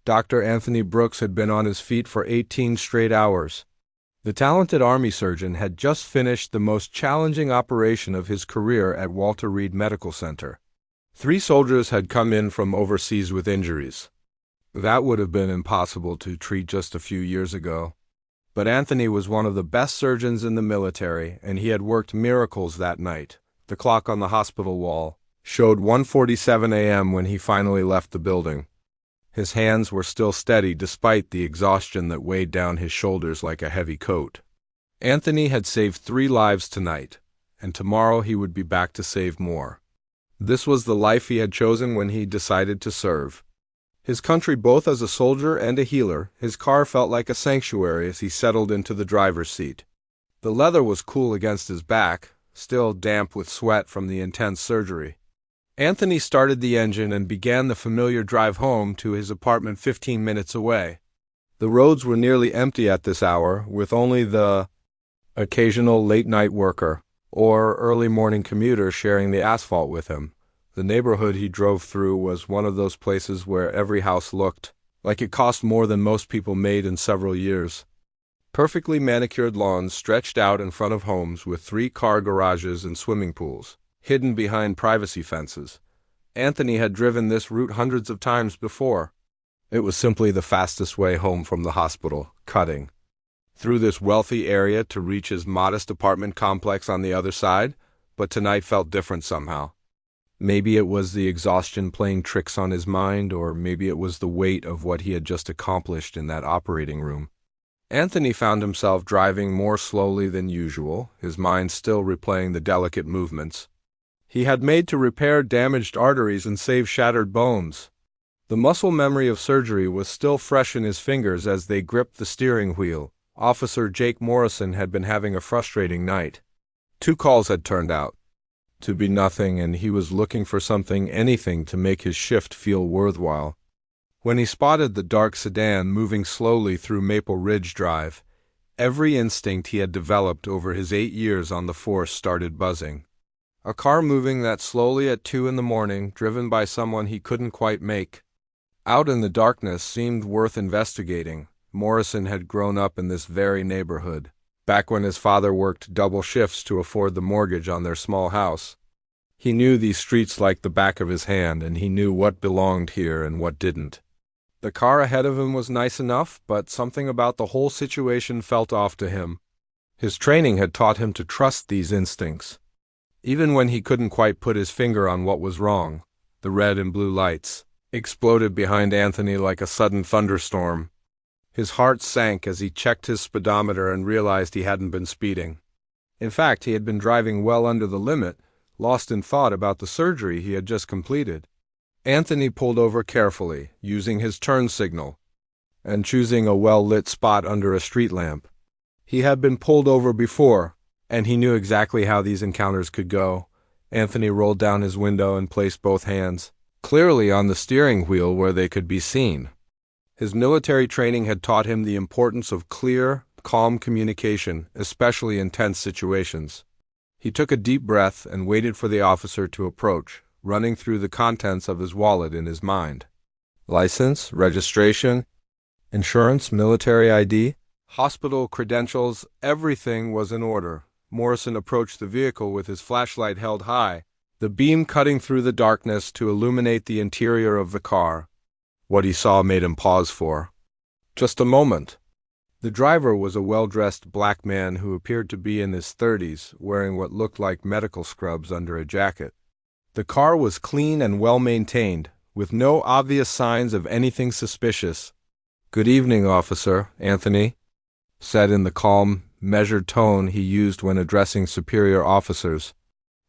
Dr. Anthony Brooks had been on his feet for 18 straight hours. The talented Army surgeon had just finished the most challenging operation of his career at Walter Reed Medical Center. 3 soldiers had come in from overseas with injuries. That would have been impossible to treat just a few years ago. But Anthony was one of the best surgeons in the military, and he had worked miracles that night. The clock on the hospital wall showed 1:47 a.m. when he finally left the building. His hands were still steady despite the exhaustion that weighed down his shoulders like a heavy coat. Anthony had saved 3 lives tonight, and tomorrow he would be back to save more. This was the life he had chosen when he decided to serve his country both as a soldier and a healer. His car felt like a sanctuary as he settled into the driver's seat. The leather was cool against his back, still damp with sweat from the intense surgery. Anthony started the engine and began the familiar drive home to his apartment 15 minutes away. The roads were nearly empty at this hour, with only the occasional late-night worker or early morning commuter sharing the asphalt with him. The neighborhood he drove through was one of those places where every house looked like it cost more than most people made in several years. Perfectly manicured lawns stretched out in front of homes with 3 car garages and swimming pools, hidden behind privacy fences. Anthony had driven this route hundreds of times before. It was simply the fastest way home from the hospital, cutting through this wealthy area to reach his modest apartment complex on the other side, but tonight felt different somehow. Maybe it was the exhaustion playing tricks on his mind, or maybe it was the weight of what he had just accomplished in that operating room. Anthony found himself driving more slowly than usual, his mind still replaying the delicate movements he had made to repair damaged arteries and save shattered bones. The muscle memory of surgery was still fresh in his fingers as they gripped the steering wheel. Officer Jake Morrison had been having a frustrating night. 2 calls had turned out to be nothing, and he was looking for something, anything, to make his shift feel worthwhile. When he spotted the dark sedan moving slowly through Maple Ridge Drive, every instinct he had developed over his 8 years on the force started buzzing. A car moving that slowly at 2 in the morning, driven by someone he couldn't quite make out in the darkness, seemed worth investigating. Morrison had grown up in this very neighborhood, back when his father worked double shifts to afford the mortgage on their small house. He knew these streets like the back of his hand, and he knew what belonged here and what didn't. The car ahead of him was nice enough, but something about the whole situation felt off to him. His training had taught him to trust these instincts. Even when he couldn't quite put his finger on what was wrong, the red and blue lights exploded behind Anthony like a sudden thunderstorm. His heart sank as he checked his speedometer and realized he hadn't been speeding. In fact, he had been driving well under the limit, lost in thought about the surgery he had just completed. Anthony pulled over carefully, using his turn signal and choosing a well-lit spot under a street lamp. He had been pulled over before, and he knew exactly how these encounters could go. Anthony rolled down his window and placed both hands clearly on the steering wheel where they could be seen. His military training had taught him the importance of clear, calm communication, especially in tense situations. He took a deep breath and waited for the officer to approach, running through the contents of his wallet in his mind. License, registration, insurance, military ID, hospital credentials, everything was in order. Morrison approached the vehicle with his flashlight held high, the beam cutting through the darkness to illuminate the interior of the car. What he saw made him pause for just a moment. The driver was a well-dressed black man who appeared to be in his 30s, wearing what looked like medical scrubs under a jacket. The car was clean and well-maintained, with no obvious signs of anything suspicious. "Good evening, officer," Anthony said in the calm, measured tone he used when addressing superior officers.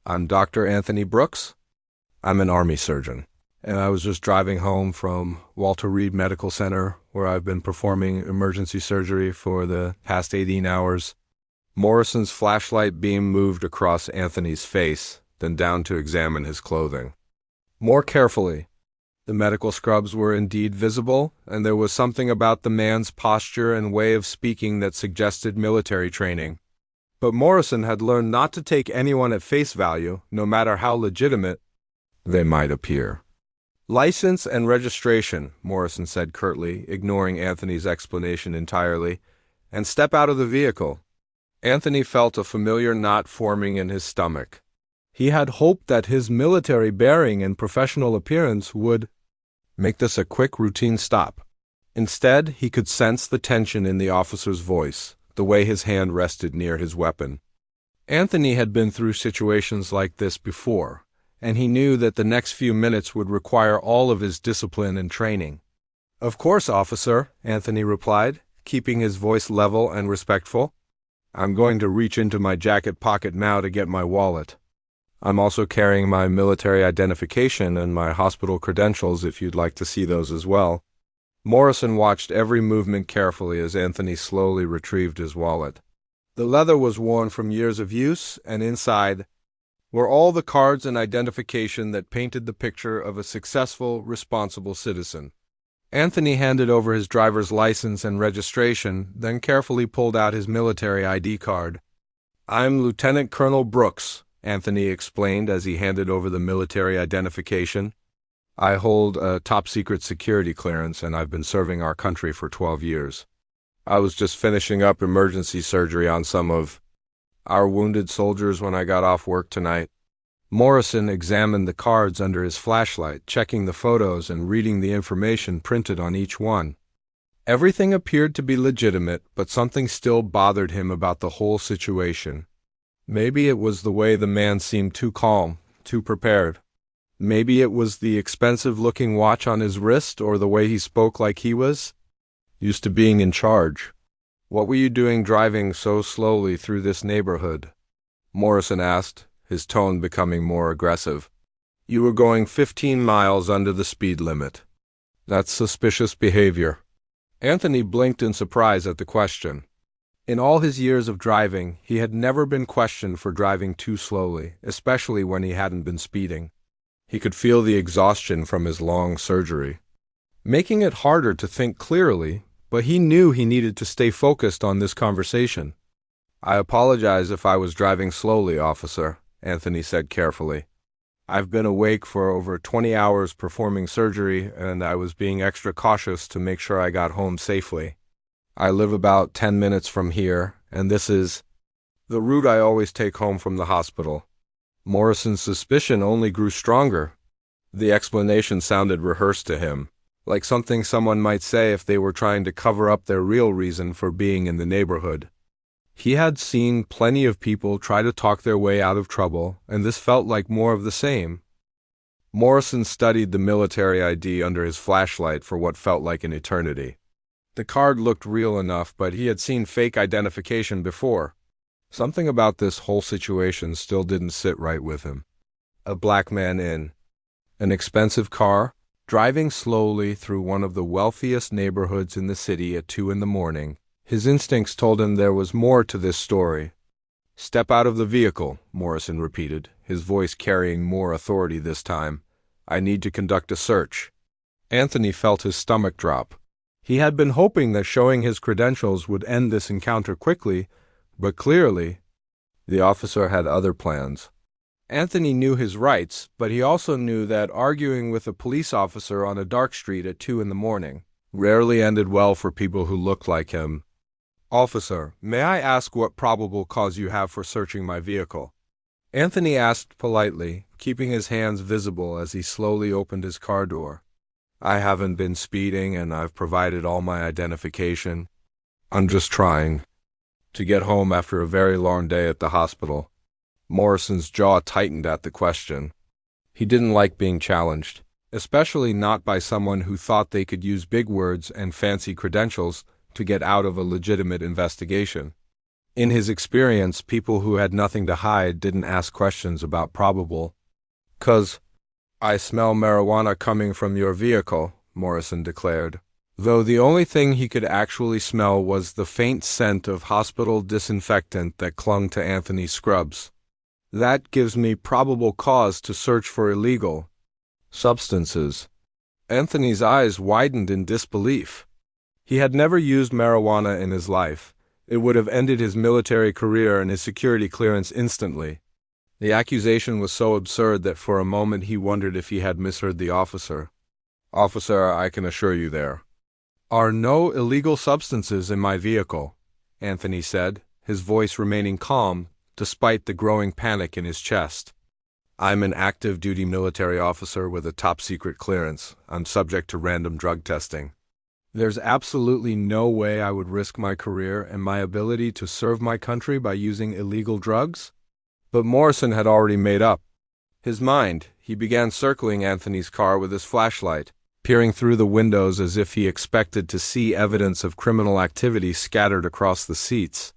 "I'm Dr. Anthony Brooks. I'm an Army surgeon, and I was just driving home from Walter Reed Medical Center, where I've been performing emergency surgery for the past 18 hours. Morrison's flashlight beam moved across Anthony's face, then down to examine his clothing more carefully. The medical scrubs were indeed visible, and there was something about the man's posture and way of speaking that suggested military training. But Morrison had learned not to take anyone at face value, no matter how legitimate they might appear. "License and registration," Morrison said curtly, ignoring Anthony's explanation entirely, "and step out of the vehicle." Anthony felt a familiar knot forming in his stomach. He had hoped that his military bearing and professional appearance would make this a quick routine stop. Instead, he could sense the tension in the officer's voice, the way his hand rested near his weapon. Anthony had been through situations like this before, and he knew that the next few minutes would require all of his discipline and training. "Of course, officer," Anthony replied, keeping his voice level and respectful. "I'm going to reach into my jacket pocket now to get my wallet. I'm also carrying my military identification and my hospital credentials if you'd like to see those as well." Morrison watched every movement carefully as Anthony slowly retrieved his wallet. The leather was worn from years of use, and inside were all the cards and identification that painted the picture of a successful, responsible citizen. Anthony handed over his driver's license and registration, then carefully pulled out his military ID card. "I'm Lieutenant Colonel Brooks," Anthony explained as he handed over the military identification. "I hold a top-secret security clearance, and I've been serving our country for 12 years. I was just finishing up emergency surgery on some of our wounded soldiers when I got off work tonight." Morrison examined the cards under his flashlight, checking the photos and reading the information printed on each one. Everything appeared to be legitimate, but something still bothered him about the whole situation. Maybe it was the way the man seemed too calm, too prepared. Maybe it was the expensive-looking watch on his wrist, or the way he spoke like he was used to being in charge. "What were you doing driving so slowly through this neighborhood?" Morrison asked, his tone becoming more aggressive. "You were going 15 miles under the speed limit. That's suspicious behavior." Anthony blinked in surprise at the question. In all his years of driving, he had never been questioned for driving too slowly, especially when he hadn't been speeding. He could feel the exhaustion from his long surgery, making it harder to think clearly, but he knew he needed to stay focused on this conversation. "I apologize if I was driving slowly, officer," Anthony said carefully. "I've been awake for over 20 hours performing surgery, and I was being extra cautious to make sure I got home safely. I live about 10 minutes from here, and this is the route I always take home from the hospital." Morrison's suspicion only grew stronger. The explanation sounded rehearsed to him, like something someone might say if they were trying to cover up their real reason for being in the neighborhood. He had seen plenty of people try to talk their way out of trouble, and this felt like more of the same. Morrison studied the military ID under his flashlight for what felt like an eternity. The card looked real enough, but he had seen fake identification before. Something about this whole situation still didn't sit right with him. A black man in an expensive car, driving slowly through one of the wealthiest neighborhoods in the city at 2 a.m. His instincts told him there was more to this story. "Step out of the vehicle," Morrison repeated, his voice carrying more authority this time. "I need to conduct a search." Anthony felt his stomach drop. He had been hoping that showing his credentials would end this encounter quickly, but clearly, the officer had other plans. Anthony knew his rights, but he also knew that arguing with a police officer on a dark street at 2 a.m. rarely ended well for people who looked like him. "Officer, may I ask what probable cause you have for searching my vehicle?" Anthony asked politely, keeping his hands visible as he slowly opened his car door. "I haven't been speeding, and I've provided all my identification. I'm just trying to get home after a very long day at the hospital." Morrison's jaw tightened at the question. He didn't like being challenged, especially not by someone who thought they could use big words and fancy credentials to get out of a legitimate investigation. In his experience, people who had nothing to hide didn't ask questions about probable. "'Cause I smell marijuana coming from your vehicle," Morrison declared, though the only thing he could actually smell was the faint scent of hospital disinfectant that clung to Anthony's scrubs. "That gives me probable cause to search for illegal substances." Anthony's eyes widened in disbelief. He had never used marijuana in his life. It would have ended his military career and his security clearance instantly. The accusation was so absurd that for a moment he wondered if he had misheard the officer. Officer, I can assure you there are no illegal substances in my vehicle, Anthony said, his voice remaining calm despite the growing panic in his chest. I'm an active duty military officer with a top secret clearance. I'm subject to random drug testing. There's absolutely no way I would risk my career and my ability to serve my country by using illegal drugs. But Morrison had already made up his mind. He began circling Anthony's car with his flashlight, peering through the windows as if he expected to see evidence of criminal activity scattered across the seats.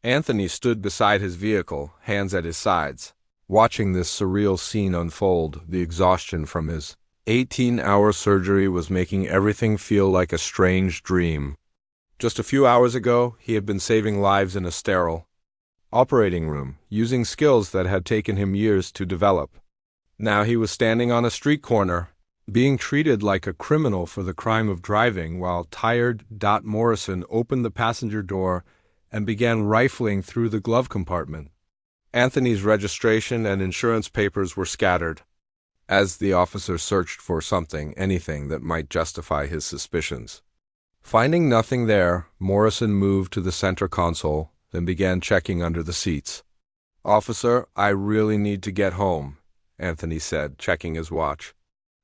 Anthony stood beside his vehicle, hands at his sides, watching this surreal scene unfold. The exhaustion from his 18-hour surgery was making everything feel like a strange dream. Just a few hours ago, he had been saving lives in a sterile operating room, using skills that had taken him years to develop. Now he was standing on a street corner, being treated like a criminal for the crime of driving, while tired Morrison opened the passenger door and began rifling through the glove compartment. Anthony's registration and insurance papers were scattered. As the officer searched for anything that might justify his suspicions. Finding nothing there, Morrison moved to the center console, then began checking under the seats. Officer, I really need to get home, Anthony said, checking his watch.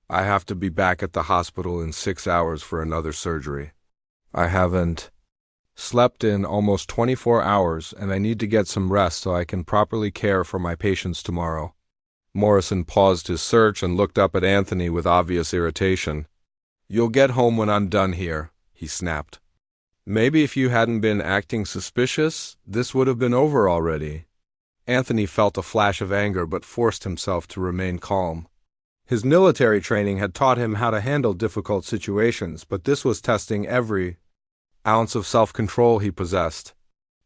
I have to be back at the hospital in 6 hours for another surgery. I haven't slept in almost 24 hours, and I need to get some rest so I can properly care for my patients tomorrow. Morrison paused his search and looked up at Anthony with obvious irritation. You'll get home when I'm done here, he snapped. Maybe if you hadn't been acting suspicious, this would have been over already. Anthony felt a flash of anger but forced himself to remain calm. His military training had taught him how to handle difficult situations, but this was testing every ounce of self-control he possessed.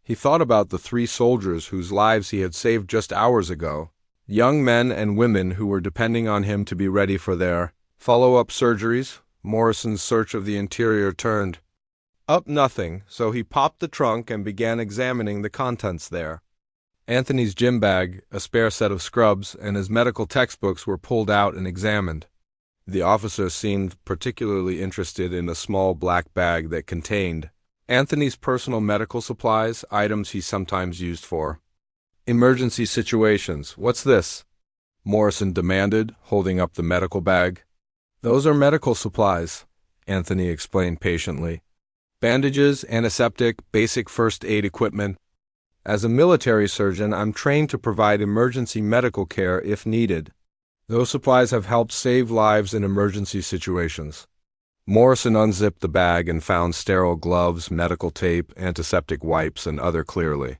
He thought about the 3 soldiers whose lives he had saved just hours ago, young men and women who were depending on him to be ready for their follow-up surgeries. Morrison's search of the interior turned up nothing, so he popped the trunk and began examining the contents there. Anthony's gym bag, a spare set of scrubs, and his medical textbooks were pulled out and examined. The officer seemed particularly interested in a small black bag that contained Anthony's personal medical supplies, items he sometimes used for emergency situations. What's this? Morrison demanded, holding up the medical bag. Those are medical supplies, Anthony explained patiently. Bandages, antiseptic, basic first aid equipment. As a military surgeon, I'm trained to provide emergency medical care if needed. Those supplies have helped save lives in emergency situations. Morrison unzipped the bag and found sterile gloves, medical tape, antiseptic wipes, and other clearly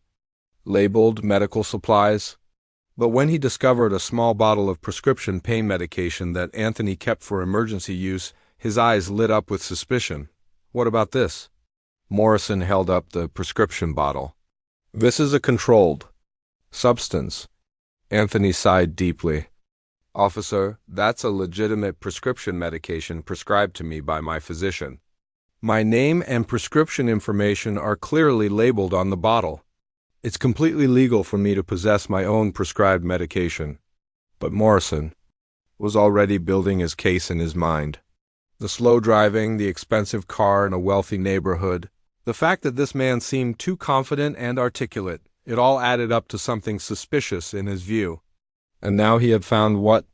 labeled medical supplies. But when he discovered a small bottle of prescription pain medication that Anthony kept for emergency use, his eyes lit up with suspicion. What about this? Morrison held up the prescription bottle. This is a controlled substance. Anthony sighed deeply. Officer, that's a legitimate prescription medication prescribed to me by my physician. My name and prescription information are clearly labeled on the bottle. It's completely legal for me to possess my own prescribed medication. But Morrison was already building his case in his mind. The slow driving, the expensive car in a wealthy neighborhood, the fact that this man seemed too confident and articulate, it all added up to something suspicious in his view. And now he had found what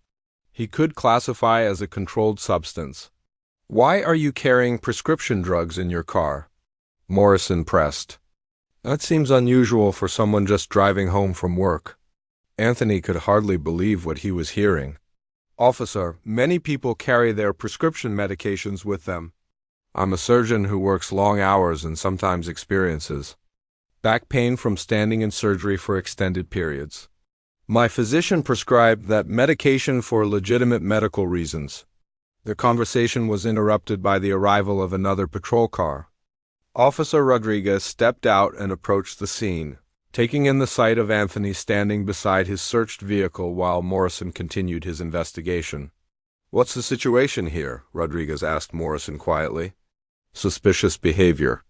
he could classify as a controlled substance. Why are you carrying prescription drugs in your car? Morrison pressed. That seems unusual for someone just driving home from work. Anthony could hardly believe what he was hearing. Officer, many people carry their prescription medications with them. I'm a surgeon who works long hours and sometimes experiences back pain from standing in surgery for extended periods. My physician prescribed that medication for legitimate medical reasons. The conversation was interrupted by the arrival of another patrol car. Officer Rodriguez stepped out and approached the scene, taking in the sight of Anthony standing beside his searched vehicle while Morrison continued his investigation. What's the situation here? Rodriguez asked Morrison quietly. Suspicious behavior.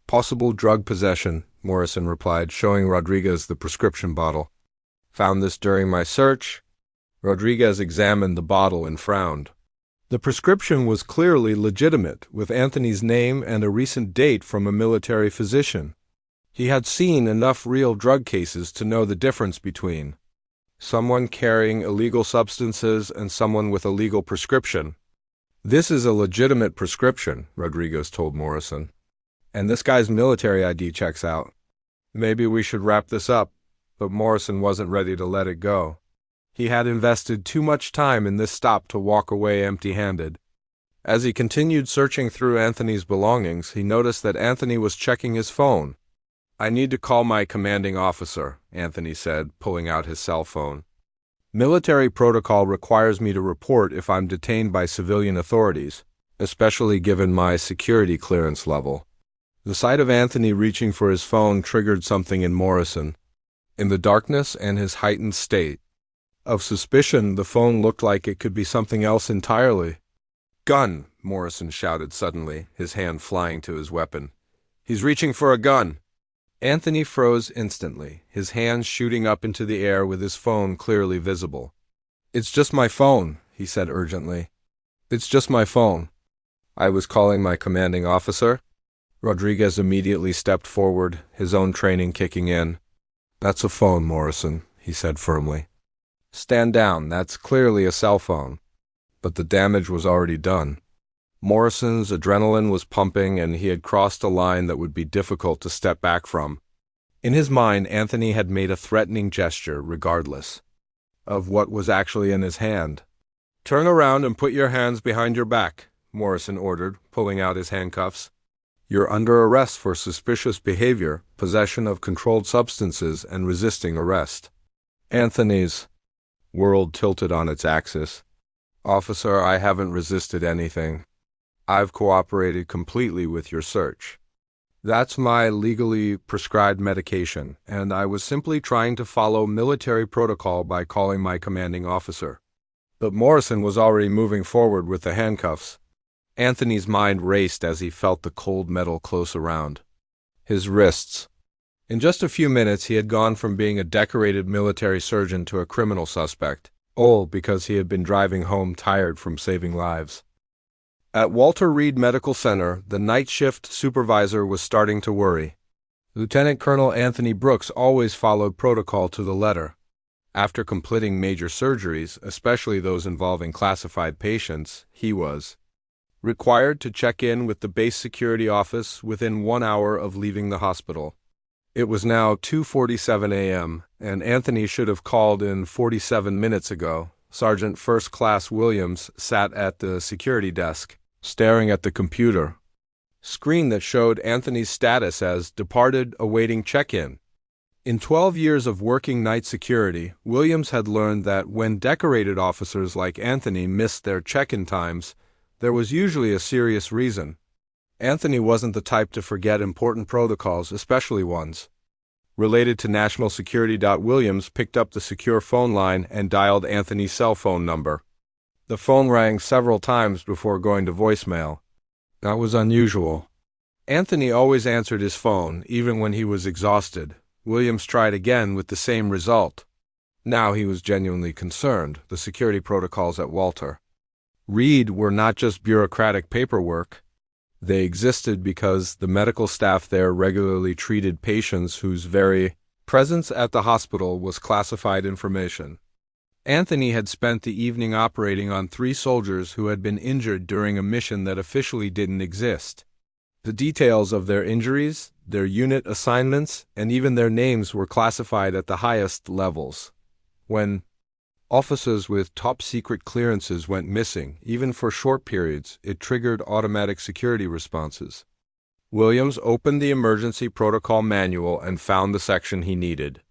Possible drug possession, Morrison replied, showing Rodriguez the prescription bottle. Found this during my search. Rodriguez examined the bottle and frowned. The prescription was clearly legitimate, with Anthony's name and a recent date from a military physician. He had seen enough real drug cases to know the difference between someone carrying illegal substances and someone with a legal prescription. "This is a legitimate prescription," Rodriguez told Morrison. "And this guy's military ID checks out. Maybe we should wrap this up," but Morrison wasn't ready to let it go. He had invested too much time in this stop to walk away empty-handed. As he continued searching through Anthony's belongings, he noticed that Anthony was checking his phone. "I need to call my commanding officer," Anthony said, pulling out his cell phone. "Military protocol requires me to report if I'm detained by civilian authorities, especially given my security clearance level." The sight of Anthony reaching for his phone triggered something in Morrison. In the darkness and his heightened state of suspicion, the phone looked like it could be something else entirely. "Gun!" Morrison shouted suddenly, his hand flying to his weapon. "He's reaching for a gun!" Anthony froze instantly, his hands shooting up into the air with his phone clearly visible. "It's just my phone," he said urgently. "It's just my phone. I was calling my commanding officer." Rodriguez immediately stepped forward, his own training kicking in. "That's a phone, Morrison," he said firmly. "Stand down, that's clearly a cell phone." But the damage was already done. Morrison's adrenaline was pumping, and he had crossed a line that would be difficult to step back from. In his mind, Anthony had made a threatening gesture, regardless of what was actually in his hand. "Turn around and put your hands behind your back," Morrison ordered, pulling out his handcuffs. "You're under arrest for suspicious behavior, possession of controlled substances, and resisting arrest." Anthony's world tilted on its axis. "Officer, I haven't resisted anything. I've cooperated completely with your search. That's my legally prescribed medication, and I was simply trying to follow military protocol by calling my commanding officer." But Morrison was already moving forward with the handcuffs. Anthony's mind raced as he felt the cold metal close around his wrists. In just a few minutes, he had gone from being a decorated military surgeon to a criminal suspect, all because he had been driving home tired from saving lives. At Walter Reed Medical Center, the night shift supervisor was starting to worry. Lieutenant Colonel Anthony Brooks always followed protocol to the letter. After completing major surgeries, especially those involving classified patients, he was required to check in with the base security office within 1 hour of leaving the hospital. It was now 2:47 a.m., and Anthony should have called in 47 minutes ago. Sergeant First Class Williams sat at the security desk, staring at the computer screen that showed Anthony's status as departed, awaiting check-in. In 12 years of working night security, Williams had learned that when decorated officers like Anthony missed their check-in times, there was usually a serious reason. Anthony wasn't the type to forget important protocols, especially ones related to national security. Williams picked up the secure phone line and dialed Anthony's cell phone number. The phone rang several times before going to voicemail. That was unusual. Anthony always answered his phone, even when he was exhausted. Williams tried again with the same result. Now he was genuinely concerned. The security protocols at Walter Reed were not just bureaucratic paperwork. They existed because the medical staff there regularly treated patients whose very presence at the hospital was classified information. Anthony had spent the evening operating on 3 soldiers who had been injured during a mission that officially didn't exist. The details of their injuries, their unit assignments, and even their names were classified at the highest levels. When officers with top-secret clearances went missing, even for short periods, it triggered automatic security responses. Williams opened the emergency protocol manual and found the section he needed.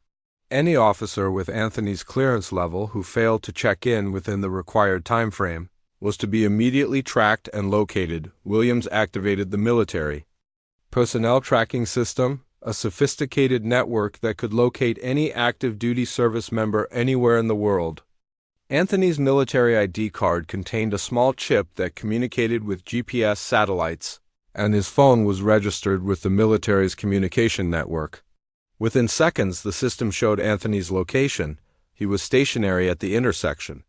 Any officer with Anthony's clearance level who failed to check in within the required time frame was to be immediately tracked and located. Williams activated the military personnel tracking system, a sophisticated network that could locate any active duty service member anywhere in the world. Anthony's military ID card contained a small chip that communicated with GPS satellites, and his phone was registered with the military's communication network. Within seconds, the system showed Anthony's location. He was stationary at the intersection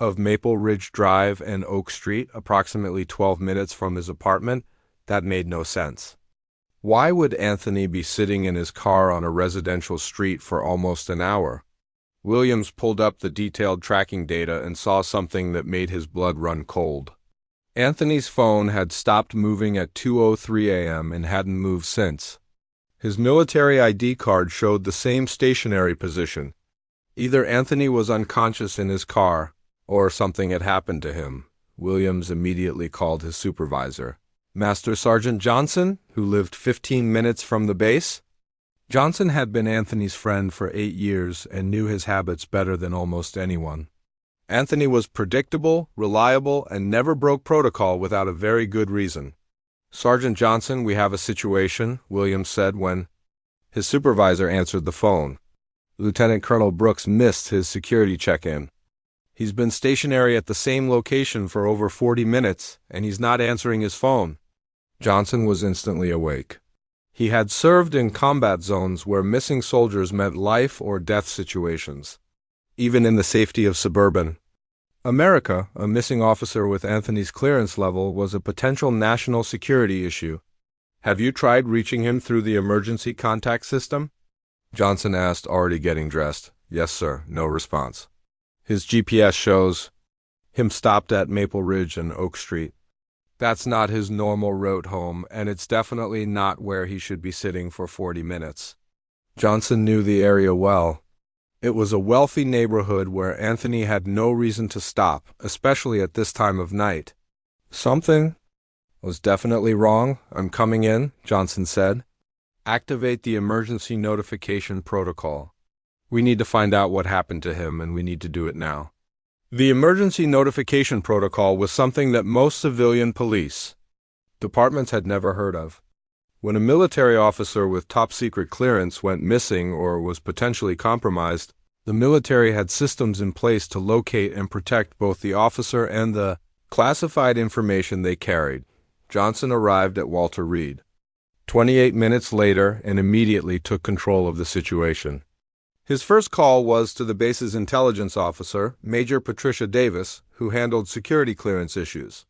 of Maple Ridge Drive and Oak Street, approximately 12 minutes from his apartment. That made no sense. Why would Anthony be sitting in his car on a residential street for almost an hour? Williams pulled up the detailed tracking data and saw something that made his blood run cold. Anthony's phone had stopped moving at 2:03 a.m. and hadn't moved since. His military ID card showed the same stationary position. Either Anthony was unconscious in his car, or something had happened to him. Williams immediately called his supervisor, Master Sergeant Johnson, who lived 15 minutes from the base. Johnson had been Anthony's friend for 8 years and knew his habits better than almost anyone. Anthony was predictable, reliable, and never broke protocol without a very good reason. Sergeant Johnson, we have a situation, Williams said when his supervisor answered the phone. Lieutenant Colonel Brooks missed his security check-in. He's been stationary at the same location for over 40 minutes, and he's not answering his phone. Johnson was instantly awake. He had served in combat zones where missing soldiers meant life or death situations. Even in the safety of suburban America, a missing officer with Anthony's clearance level was a potential national security issue. Have you tried reaching him through the emergency contact system? Johnson asked, already getting dressed. Yes, sir. No response. His GPS shows him stopped at Maple Ridge and Oak Street. That's not his normal route home, and it's definitely not where he should be sitting for 40 minutes. Johnson knew the area well. It was a wealthy neighborhood where Anthony had no reason to stop, especially at this time of night. Something was definitely wrong. I'm coming in, Johnson said. Activate the emergency notification protocol. We need to find out what happened to him, and we need to do it now. The emergency notification protocol was something that most civilian police departments had never heard of. When a military officer with top-secret clearance went missing or was potentially compromised, the military had systems in place to locate and protect both the officer and the classified information they carried. Johnson arrived at Walter Reed 28 minutes later and immediately took control of the situation. His first call was to the base's intelligence officer, Major Patricia Davis, who handled security clearance issues.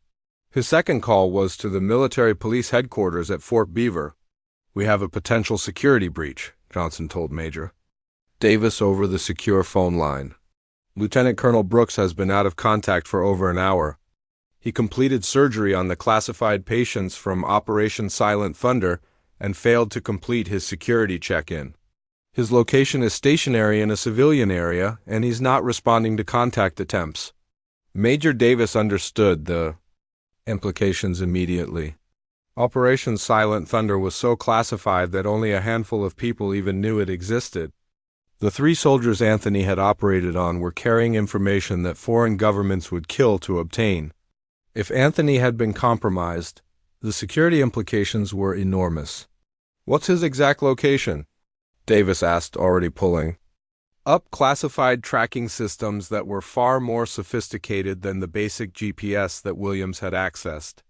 His second call was to the military police headquarters at Fort Beaver. We have a potential security breach, Johnson told Major Davis over the secure phone line. Lieutenant Colonel Brooks has been out of contact for over an hour. He completed surgery on the classified patients from Operation Silent Thunder and failed to complete his security check-in. His location is stationary in a civilian area, and he's not responding to contact attempts. Major Davis understood the implications immediately. Operation Silent Thunder was so classified that only a handful of people even knew it existed. The 3 soldiers Anthony had operated on were carrying information that foreign governments would kill to obtain. If Anthony had been compromised, the security implications were enormous. What's his exact location? Davis asked, already pulling up classified tracking systems that were far more sophisticated than the basic GPS that Williams had accessed.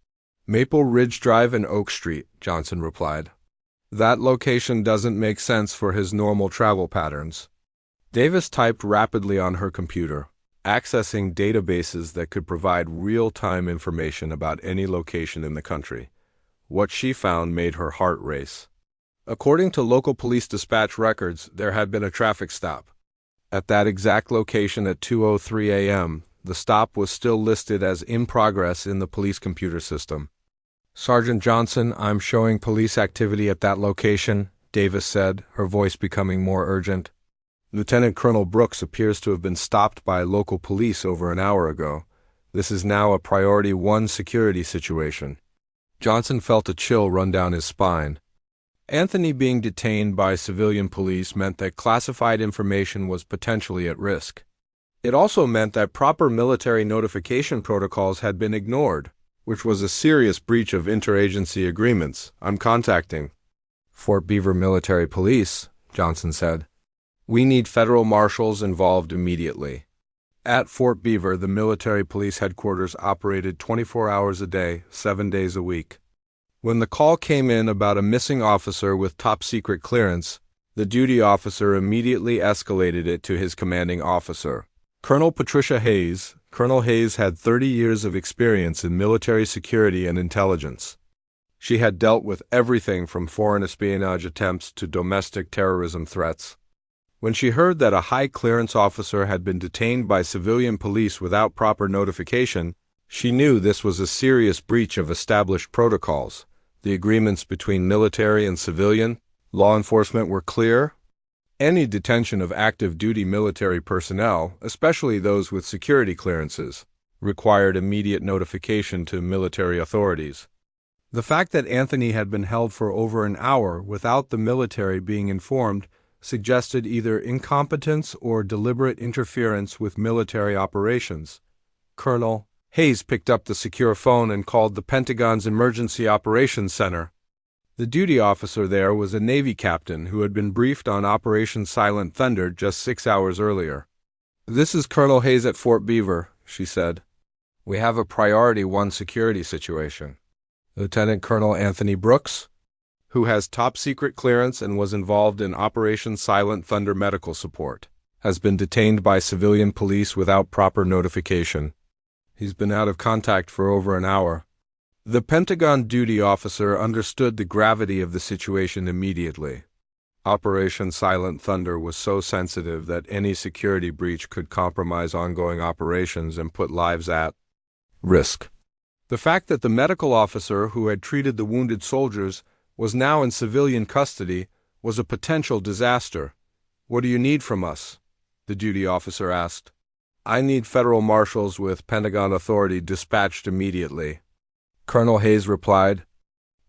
Maple Ridge Drive and Oak Street, Johnson replied. That location doesn't make sense for his normal travel patterns. Davis typed rapidly on her computer, accessing databases that could provide real-time information about any location in the country. What she found made her heart race. According to local police dispatch records, there had been a traffic stop. At that exact location at 2:03 a.m., the stop was still listed as in progress in the police computer system. Sergeant Johnson, I'm showing police activity at that location, Davis said, her voice becoming more urgent. Lieutenant Colonel Brooks appears to have been stopped by local police over an hour ago. This is now a Priority 1 security situation. Johnson felt a chill run down his spine. Anthony being detained by civilian police meant that classified information was potentially at risk. It also meant that proper military notification protocols had been ignored, which was a serious breach of interagency agreements. I'm contacting Fort Beaver Military Police, Johnson said. We need federal marshals involved immediately. At Fort Beaver, the military police headquarters operated 24 hours a day, 7 days a week. When the call came in about a missing officer with top-secret clearance, the duty officer immediately escalated it to his commanding officer, Colonel Patricia Hayes, Colonel Hayes had 30 years of experience in military security and intelligence. She had dealt with everything from foreign espionage attempts to domestic terrorism threats. When she heard that a high-clearance officer had been detained by civilian police without proper notification, she knew this was a serious breach of established protocols. The agreements between military and civilian law enforcement were clear. Any detention of active-duty military personnel, especially those with security clearances, required immediate notification to military authorities. The fact that Anthony had been held for over an hour without the military being informed suggested either incompetence or deliberate interference with military operations. Colonel Hayes picked up the secure phone and called the Pentagon's Emergency Operations Center. The duty officer there was a Navy captain who had been briefed on Operation Silent Thunder just 6 hours earlier. "This is Colonel Hayes at Fort Beaver," she said. "We have a Priority 1 security situation. Lieutenant Colonel Anthony Brooks, who has top-secret clearance and was involved in Operation Silent Thunder medical support, has been detained by civilian police without proper notification. He's been out of contact for over an hour." The Pentagon duty officer understood the gravity of the situation immediately. Operation Silent Thunder was so sensitive that any security breach could compromise ongoing operations and put lives at risk. The fact that the medical officer who had treated the wounded soldiers was now in civilian custody was a potential disaster. "What do you need from us?" the duty officer asked. "I need federal marshals with Pentagon authority dispatched immediately," Colonel Hayes replied.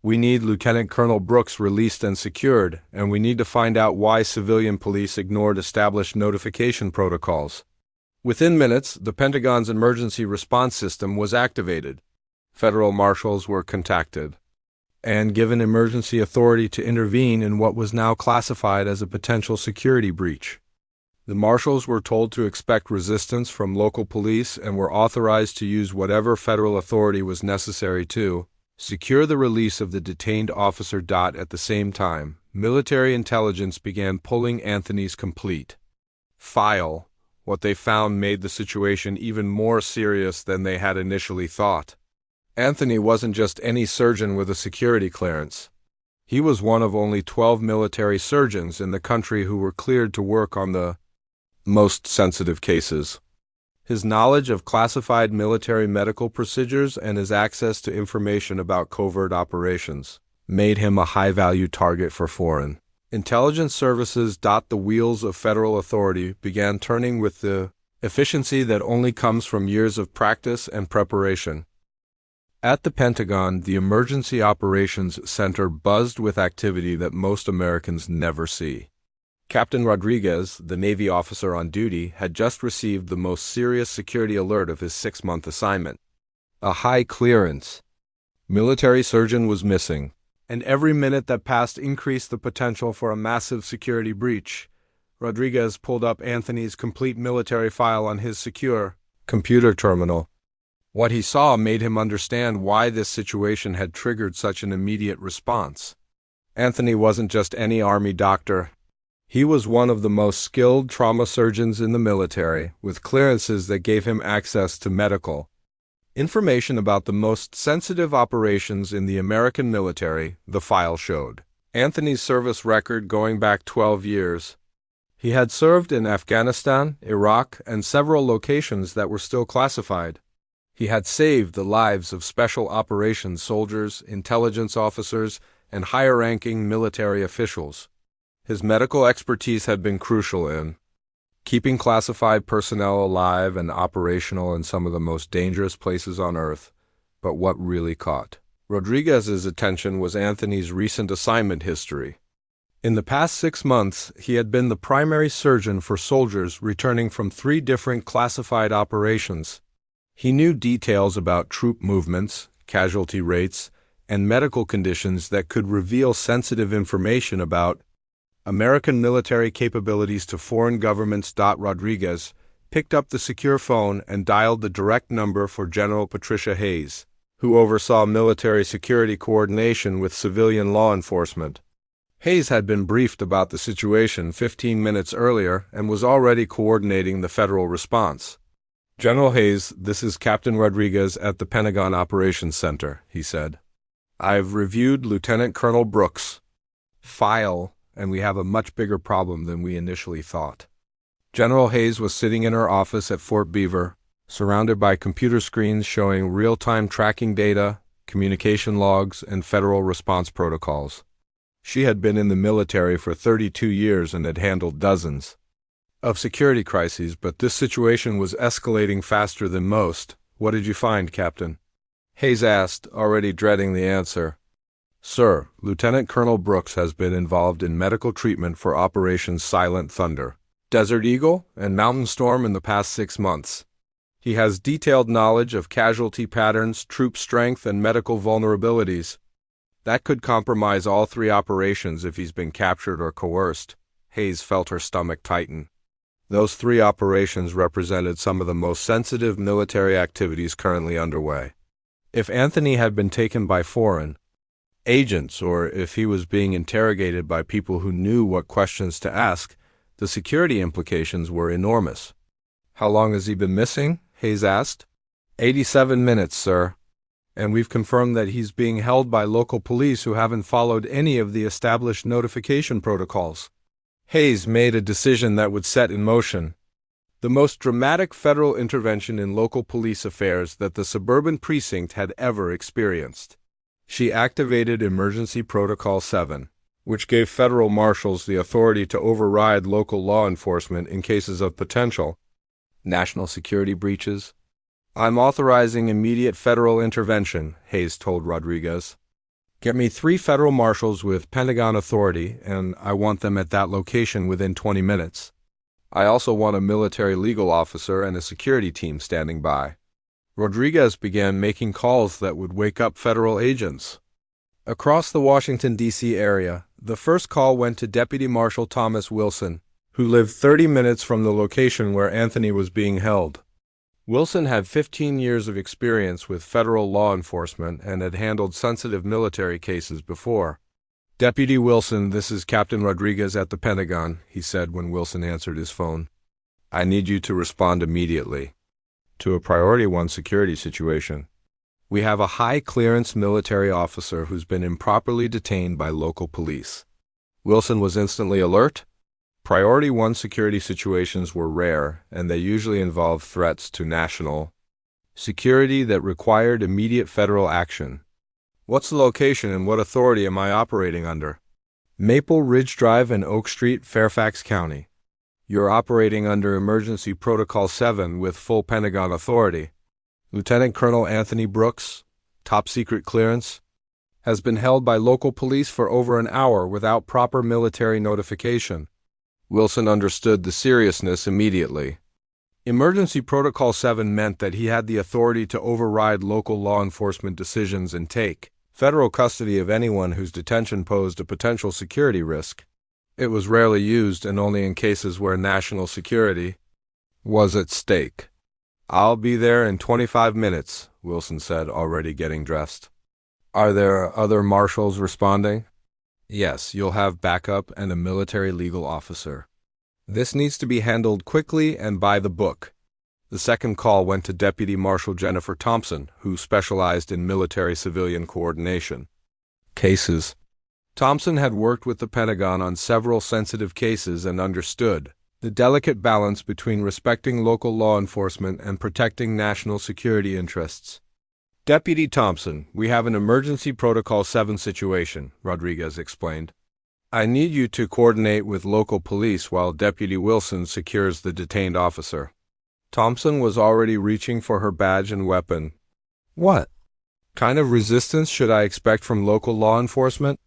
"We need Lieutenant Colonel Brooks released and secured, and we need to find out why civilian police ignored established notification protocols." Within minutes, the Pentagon's emergency response system was activated. Federal marshals were contacted and given emergency authority to intervene in what was now classified as a potential security breach. The marshals were told to expect resistance from local police and were authorized to use whatever federal authority was necessary to secure the release of the detained officer. At the same time, military intelligence began pulling Anthony's complete file. What they found made the situation even more serious than they had initially thought. Anthony wasn't just any surgeon with a security clearance. He was one of only 12 military surgeons in the country who were cleared to work on the most sensitive cases. His knowledge of classified military medical procedures and his access to information about covert operations made him a high-value target for foreign intelligence services. The wheels of federal authority began turning with the efficiency that only comes from years of practice and preparation. At the Pentagon, the Emergency Operations Center buzzed with activity that most Americans never see. Captain Rodriguez, the Navy officer on duty, had just received the most serious security alert of his 6-month assignment. A high-clearance military surgeon was missing, and every minute that passed increased the potential for a massive security breach. Rodriguez pulled up Anthony's complete military file on his secure computer terminal. What he saw made him understand why this situation had triggered such an immediate response. Anthony wasn't just any Army doctor. He was one of the most skilled trauma surgeons in the military, with clearances that gave him access to medical information about the most sensitive operations in the American military. The file showed Anthony's service record going back 12 years. He had served in Afghanistan, Iraq, and several locations that were still classified. He had saved the lives of special operations soldiers, intelligence officers, and higher-ranking military officials. His medical expertise had been crucial in keeping classified personnel alive and operational in some of the most dangerous places on Earth. But what really caught Rodriguez's attention was Anthony's recent assignment history. In the past 6 months, he had been the primary surgeon for soldiers returning from 3 different classified operations. He knew details about troop movements, casualty rates, and medical conditions that could reveal sensitive information about American military capabilities to foreign governments. Rodriguez picked up the secure phone and dialed the direct number for General Patricia Hayes, who oversaw military security coordination with civilian law enforcement. Hayes had been briefed about the situation 15 minutes earlier and was already coordinating the federal response. General Hayes, this is Captain Rodriguez at the Pentagon Operations Center, he said. I've reviewed Lieutenant Colonel Brooks' file, and we have a much bigger problem than we initially thought. General Hayes was sitting in her office at Fort Beaver, surrounded by computer screens showing real-time tracking data, communication logs, and federal response protocols. She had been in the military for 32 years and had handled dozens of security crises, but this situation was escalating faster than most. What did you find, Captain? Hayes asked, already dreading the answer. Sir, Lieutenant Colonel Brooks has been involved in medical treatment for Operation Silent Thunder, Desert Eagle, and Mountain Storm in the past 6 months. He has detailed knowledge of casualty patterns, troop strength, and medical vulnerabilities. That could compromise all 3 operations if he's been captured or coerced. Hayes felt her stomach tighten. Those 3 operations represented some of the most sensitive military activities currently underway. If Anthony had been taken by foreign agents, or if he was being interrogated by people who knew what questions to ask, the security implications were enormous. How long has he been missing? Hayes asked. 87 minutes, sir. And we've confirmed that he's being held by local police who haven't followed any of the established notification protocols. Hayes made a decision that would set in motion the most dramatic federal intervention in local police affairs that the suburban precinct had ever experienced. She activated Emergency Protocol 7, which gave federal marshals the authority to override local law enforcement in cases of potential national security breaches. I'm authorizing immediate federal intervention, Hayes told Rodriguez. Get me 3 federal marshals with Pentagon authority, and I want them at that location within 20 minutes. I also want a military legal officer and a security team standing by. Rodriguez began making calls that would wake up federal agents. Across the Washington, D.C. area, the first call went to Deputy Marshal Thomas Wilson, who lived 30 minutes from the location where Anthony was being held. Wilson had 15 years of experience with federal law enforcement and had handled sensitive military cases before. Deputy Wilson, this is Captain Rodriguez at the Pentagon, he said when Wilson answered his phone. I need you to respond immediately to a Priority 1 security situation. We have a high-clearance military officer who's been improperly detained by local police. Wilson was instantly alert. Priority 1 security situations were rare, and they usually involved threats to national security that required immediate federal action. What's the location and what authority am I operating under? Maple Ridge Drive and Oak Street, Fairfax County. You're operating under Emergency Protocol 7 with full Pentagon authority. Lieutenant Colonel Anthony Brooks, top secret clearance, has been held by local police for over an hour without proper military notification. Wilson understood the seriousness immediately. Emergency Protocol 7 meant that he had the authority to override local law enforcement decisions and take federal custody of anyone whose detention posed a potential security risk. It was rarely used and only in cases where national security was at stake. I'll be there in 25 minutes, Wilson said, already getting dressed. Are there other marshals responding? Yes, you'll have backup and a military legal officer. This needs to be handled quickly and by the book. The second call went to Deputy Marshal Jennifer Thompson, who specialized in military-civilian coordination cases. Thompson had worked with the Pentagon on several sensitive cases and understood the delicate balance between respecting local law enforcement and protecting national security interests. Deputy Thompson, we have an Emergency Protocol 7 situation, Rodriguez explained. I need you to coordinate with local police while Deputy Wilson secures the detained officer. Thompson was already reaching for her badge and weapon. What kind of resistance should I expect from local law enforcement?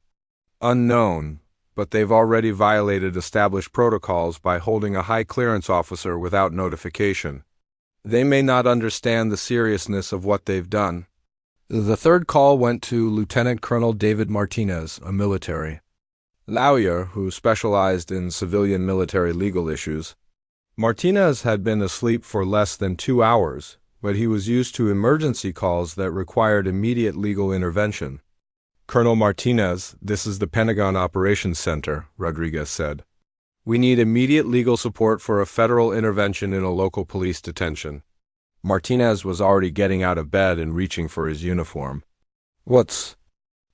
Unknown, but they've already violated established protocols by holding a high-clearance officer without notification. They may not understand the seriousness of what they've done. The third call went to Lieutenant Colonel David Martinez, a military lawyer who specialized in civilian military legal issues. Martinez had been asleep for less than 2 hours, but he was used to emergency calls that required immediate legal intervention. Colonel Martinez, this is the Pentagon Operations Center, Rodriguez said. We need immediate legal support for a federal intervention in a local police detention. Martinez was already getting out of bed and reaching for his uniform. What's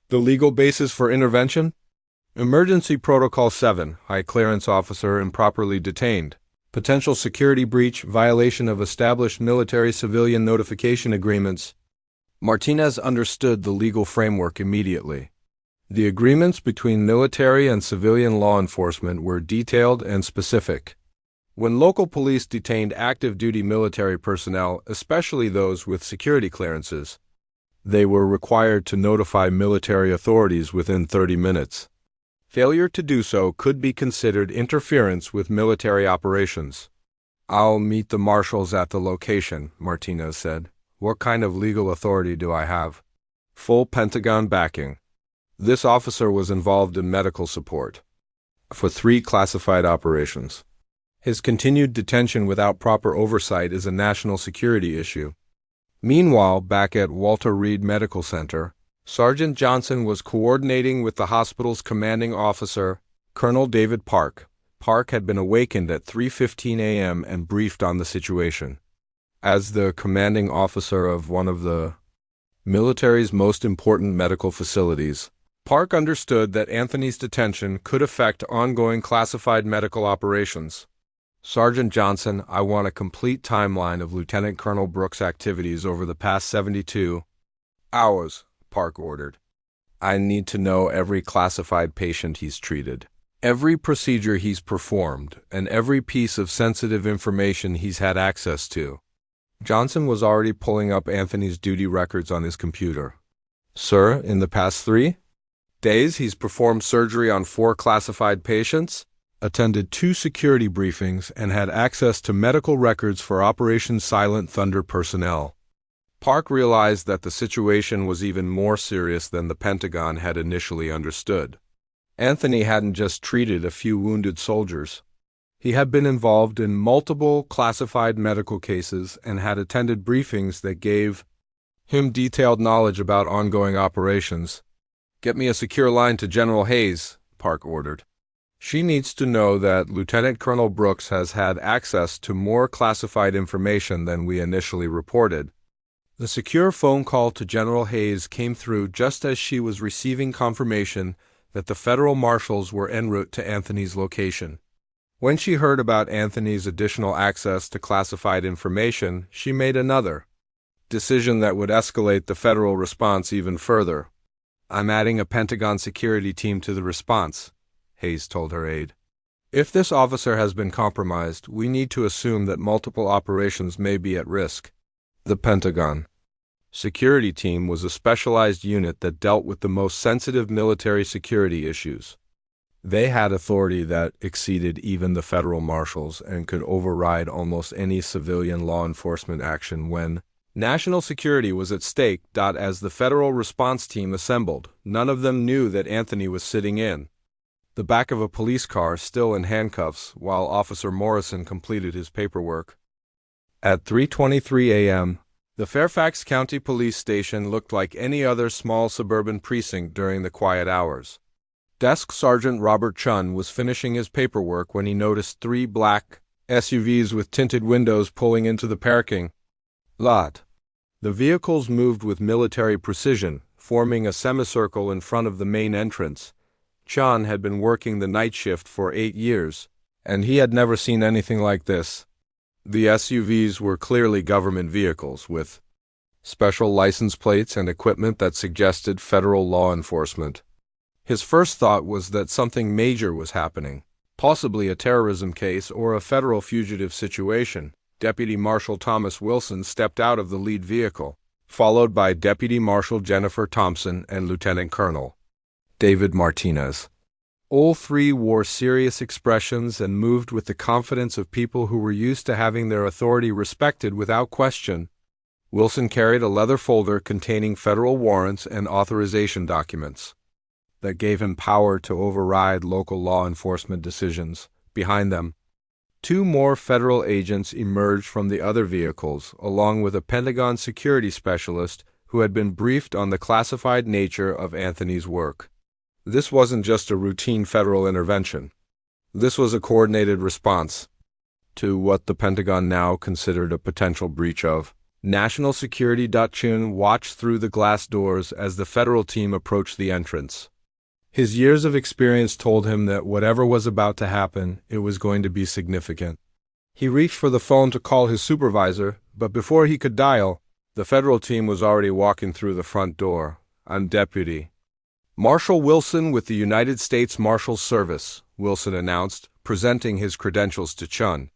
the legal basis for intervention? Emergency Protocol 7, High Clearance Officer improperly detained. Potential security breach, violation of established military-civilian notification agreements. Martinez understood the legal framework immediately. The agreements between military and civilian law enforcement were detailed and specific. When local police detained active-duty military personnel, especially those with security clearances, they were required to notify military authorities within 30 minutes. Failure to do so could be considered interference with military operations. "I'll meet the marshals at the location," Martinez said. "What kind of legal authority do I have?" "Full Pentagon backing." This officer was involved in medical support for 3 classified operations. His continued detention without proper oversight is a national security issue. Meanwhile, back at Walter Reed Medical Center, Sergeant Johnson was coordinating with the hospital's commanding officer, Colonel David Park. Park had been awakened at 3:15 a.m. and briefed on the situation. As the commanding officer of one of the military's most important medical facilities, Park understood that Anthony's detention could affect ongoing classified medical operations. "Sergeant Johnson, I want a complete timeline of Lieutenant Colonel Brooks' activities over the past 72 hours, Park ordered. "I need to know every classified patient he's treated, every procedure he's performed, and every piece of sensitive information he's had access to." Johnson was already pulling up Anthony's duty records on his computer. "Sir, in the past 3 days, he's performed surgery on 4 classified patients, attended 2 security briefings, and had access to medical records for Operation Silent Thunder personnel." Park realized that the situation was even more serious than the Pentagon had initially understood. Anthony hadn't just treated a few wounded soldiers. He had been involved in multiple classified medical cases and had attended briefings that gave him detailed knowledge about ongoing operations. "Get me a secure line to General Hayes," Park ordered. "She needs to know that Lieutenant Colonel Brooks has had access to more classified information than we initially reported." The secure phone call to General Hayes came through just as she was receiving confirmation that the federal marshals were en route to Anthony's location. When she heard about Anthony's additional access to classified information, she made another decision that would escalate the federal response even further. "I'm adding a Pentagon security team to the response," Hayes told her aide. "If this officer has been compromised, we need to assume that multiple operations may be at risk." The Pentagon security team was a specialized unit that dealt with the most sensitive military security issues. They had authority that exceeded even the federal marshals and could override almost any civilian law enforcement action when national security was at stake. As the federal response team assembled, none of them knew that Anthony was sitting in the back of a police car, still in handcuffs, while Officer Morrison completed his paperwork. At 3:23 a.m., the Fairfax County Police Station looked like any other small suburban precinct during the quiet hours. Desk Sergeant Robert Chun was finishing his paperwork when he noticed 3 black SUVs with tinted windows pulling into the parking lot. The vehicles moved with military precision, forming a semicircle in front of the main entrance. Chun had been working the night shift for 8 years, and he had never seen anything like this. The SUVs were clearly government vehicles, with special license plates and equipment that suggested federal law enforcement. His first thought was that something major was happening, possibly a terrorism case or a federal fugitive situation. Deputy Marshal Thomas Wilson stepped out of the lead vehicle, followed by Deputy Marshal Jennifer Thompson and Lieutenant Colonel David Martinez. All 3 wore serious expressions and moved with the confidence of people who were used to having their authority respected without question. Wilson carried a leather folder containing federal warrants and authorization documents that gave him power to override local law enforcement decisions. Behind them, 2 more federal agents emerged from the other vehicles, along with a Pentagon security specialist who had been briefed on the classified nature of Anthony's work. This wasn't just a routine federal intervention. This was a coordinated response to what the Pentagon now considered a potential breach of National Security. Chun watched through the glass doors as the federal team approached the entrance. His years of experience told him that whatever was about to happen, it was going to be significant. He reached for the phone to call his supervisor, but before he could dial, the federal team was already walking through the front door. "I'm Deputy Marshal Wilson with the United States Marshals Service," Wilson announced, presenting his credentials to Chun.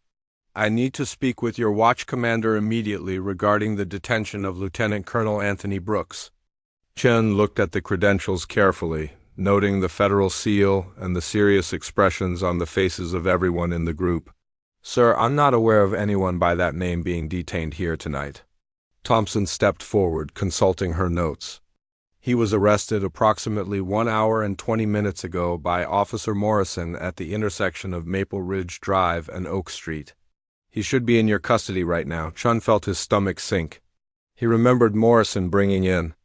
"I need to speak with your watch commander immediately regarding the detention of Lieutenant Colonel Anthony Brooks." Chun looked at the credentials carefully, noting the federal seal and the serious expressions on the faces of everyone in the group. "Sir, I'm not aware of anyone by that name being detained here tonight." Thompson stepped forward, consulting her notes. "He was arrested approximately 1 hour and 20 minutes ago by Officer Morrison at the intersection of Maple Ridge Drive and Oak Street. He should be in your custody right now." Chun felt his stomach sink. He remembered Morrison bringing in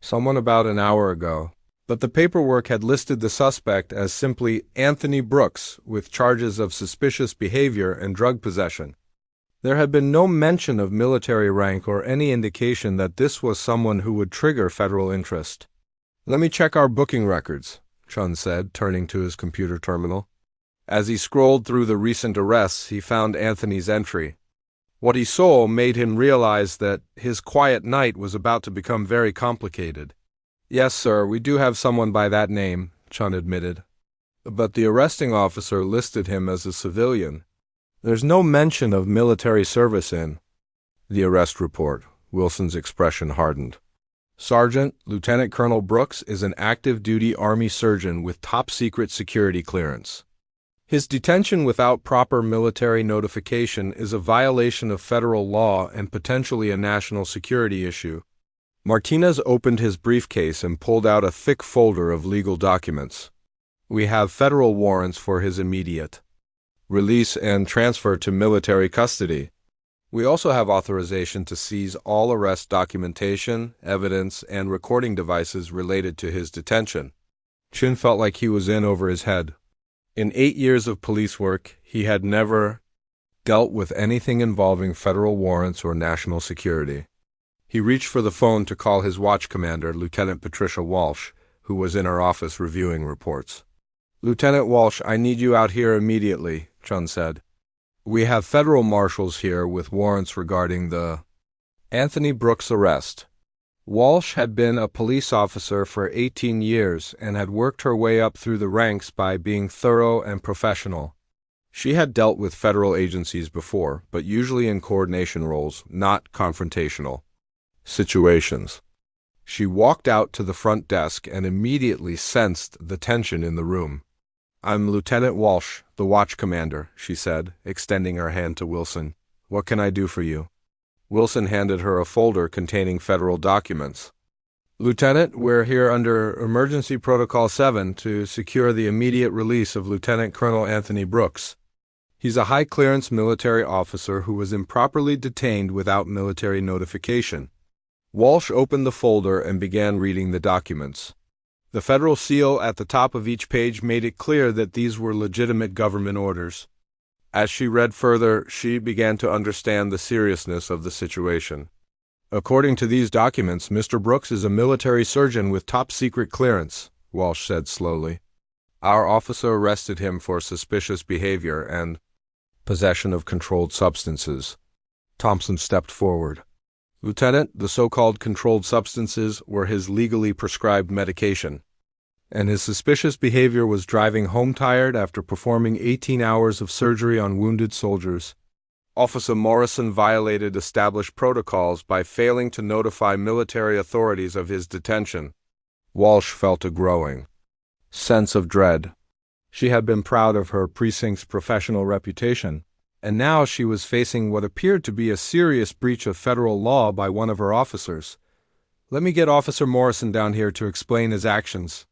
someone about an hour ago, but the paperwork had listed the suspect as simply Anthony Brooks with charges of suspicious behavior and drug possession. There had been no mention of military rank or any indication that this was someone who would trigger federal interest. "Let me check our booking records," Chun said, turning to his computer terminal. As he scrolled through the recent arrests, he found Anthony's entry. What he saw made him realize that his quiet night was about to become very complicated. "Yes, sir, we do have someone by that name," Chun admitted. "But the arresting officer listed him as a civilian. There's no mention of military service in the arrest report." Wilson's expression hardened. "Sergeant, Lieutenant Colonel Brooks is an active-duty Army surgeon with top-secret security clearance. His detention without proper military notification is a violation of federal law and potentially a national security issue." Martinez opened his briefcase and pulled out a thick folder of legal documents. "We have federal warrants for his immediate release and transfer to military custody. We also have authorization to seize all arrest documentation, evidence, and recording devices related to his detention." Chun felt like he was in over his head. In 8 years of police work, he had never dealt with anything involving federal warrants or national security. He reached for the phone to call his watch commander, Lieutenant Patricia Walsh, who was in her office reviewing reports. "Lieutenant Walsh, I need you out here immediately," Chun said. "We have federal marshals here with warrants regarding the Anthony Brooks arrest." Walsh had been a police officer for 18 years and had worked her way up through the ranks by being thorough and professional. She had dealt with federal agencies before, but usually in coordination roles, not confrontational situations. She walked out to the front desk and immediately sensed the tension in the room. "I'm Lieutenant Walsh, the watch commander," she said, extending her hand to Wilson. "What can I do for you?" Wilson handed her a folder containing federal documents. "Lieutenant, we're here under Emergency Protocol 7 to secure the immediate release of Lieutenant Colonel Anthony Brooks. He's a high-clearance military officer who was improperly detained without military notification." Walsh opened the folder and began reading the documents. The federal seal at the top of each page made it clear that these were legitimate government orders. As she read further, she began to understand the seriousness of the situation. "According to these documents, Mr. Brooks is a military surgeon with top-secret clearance," Walsh said slowly. "Our officer arrested him for suspicious behavior and possession of controlled substances." Thompson stepped forward. "Lieutenant, the so-called controlled substances were his legally prescribed medication, and his suspicious behavior was driving home tired after performing 18 hours of surgery on wounded soldiers. Officer Morrison violated established protocols by failing to notify military authorities of his detention." Walsh felt a growing sense of dread. She had been proud of her precinct's professional reputation, and now she was facing what appeared to be a serious breach of federal law by one of her officers. "Let me get Officer Morrison down here to explain his actions."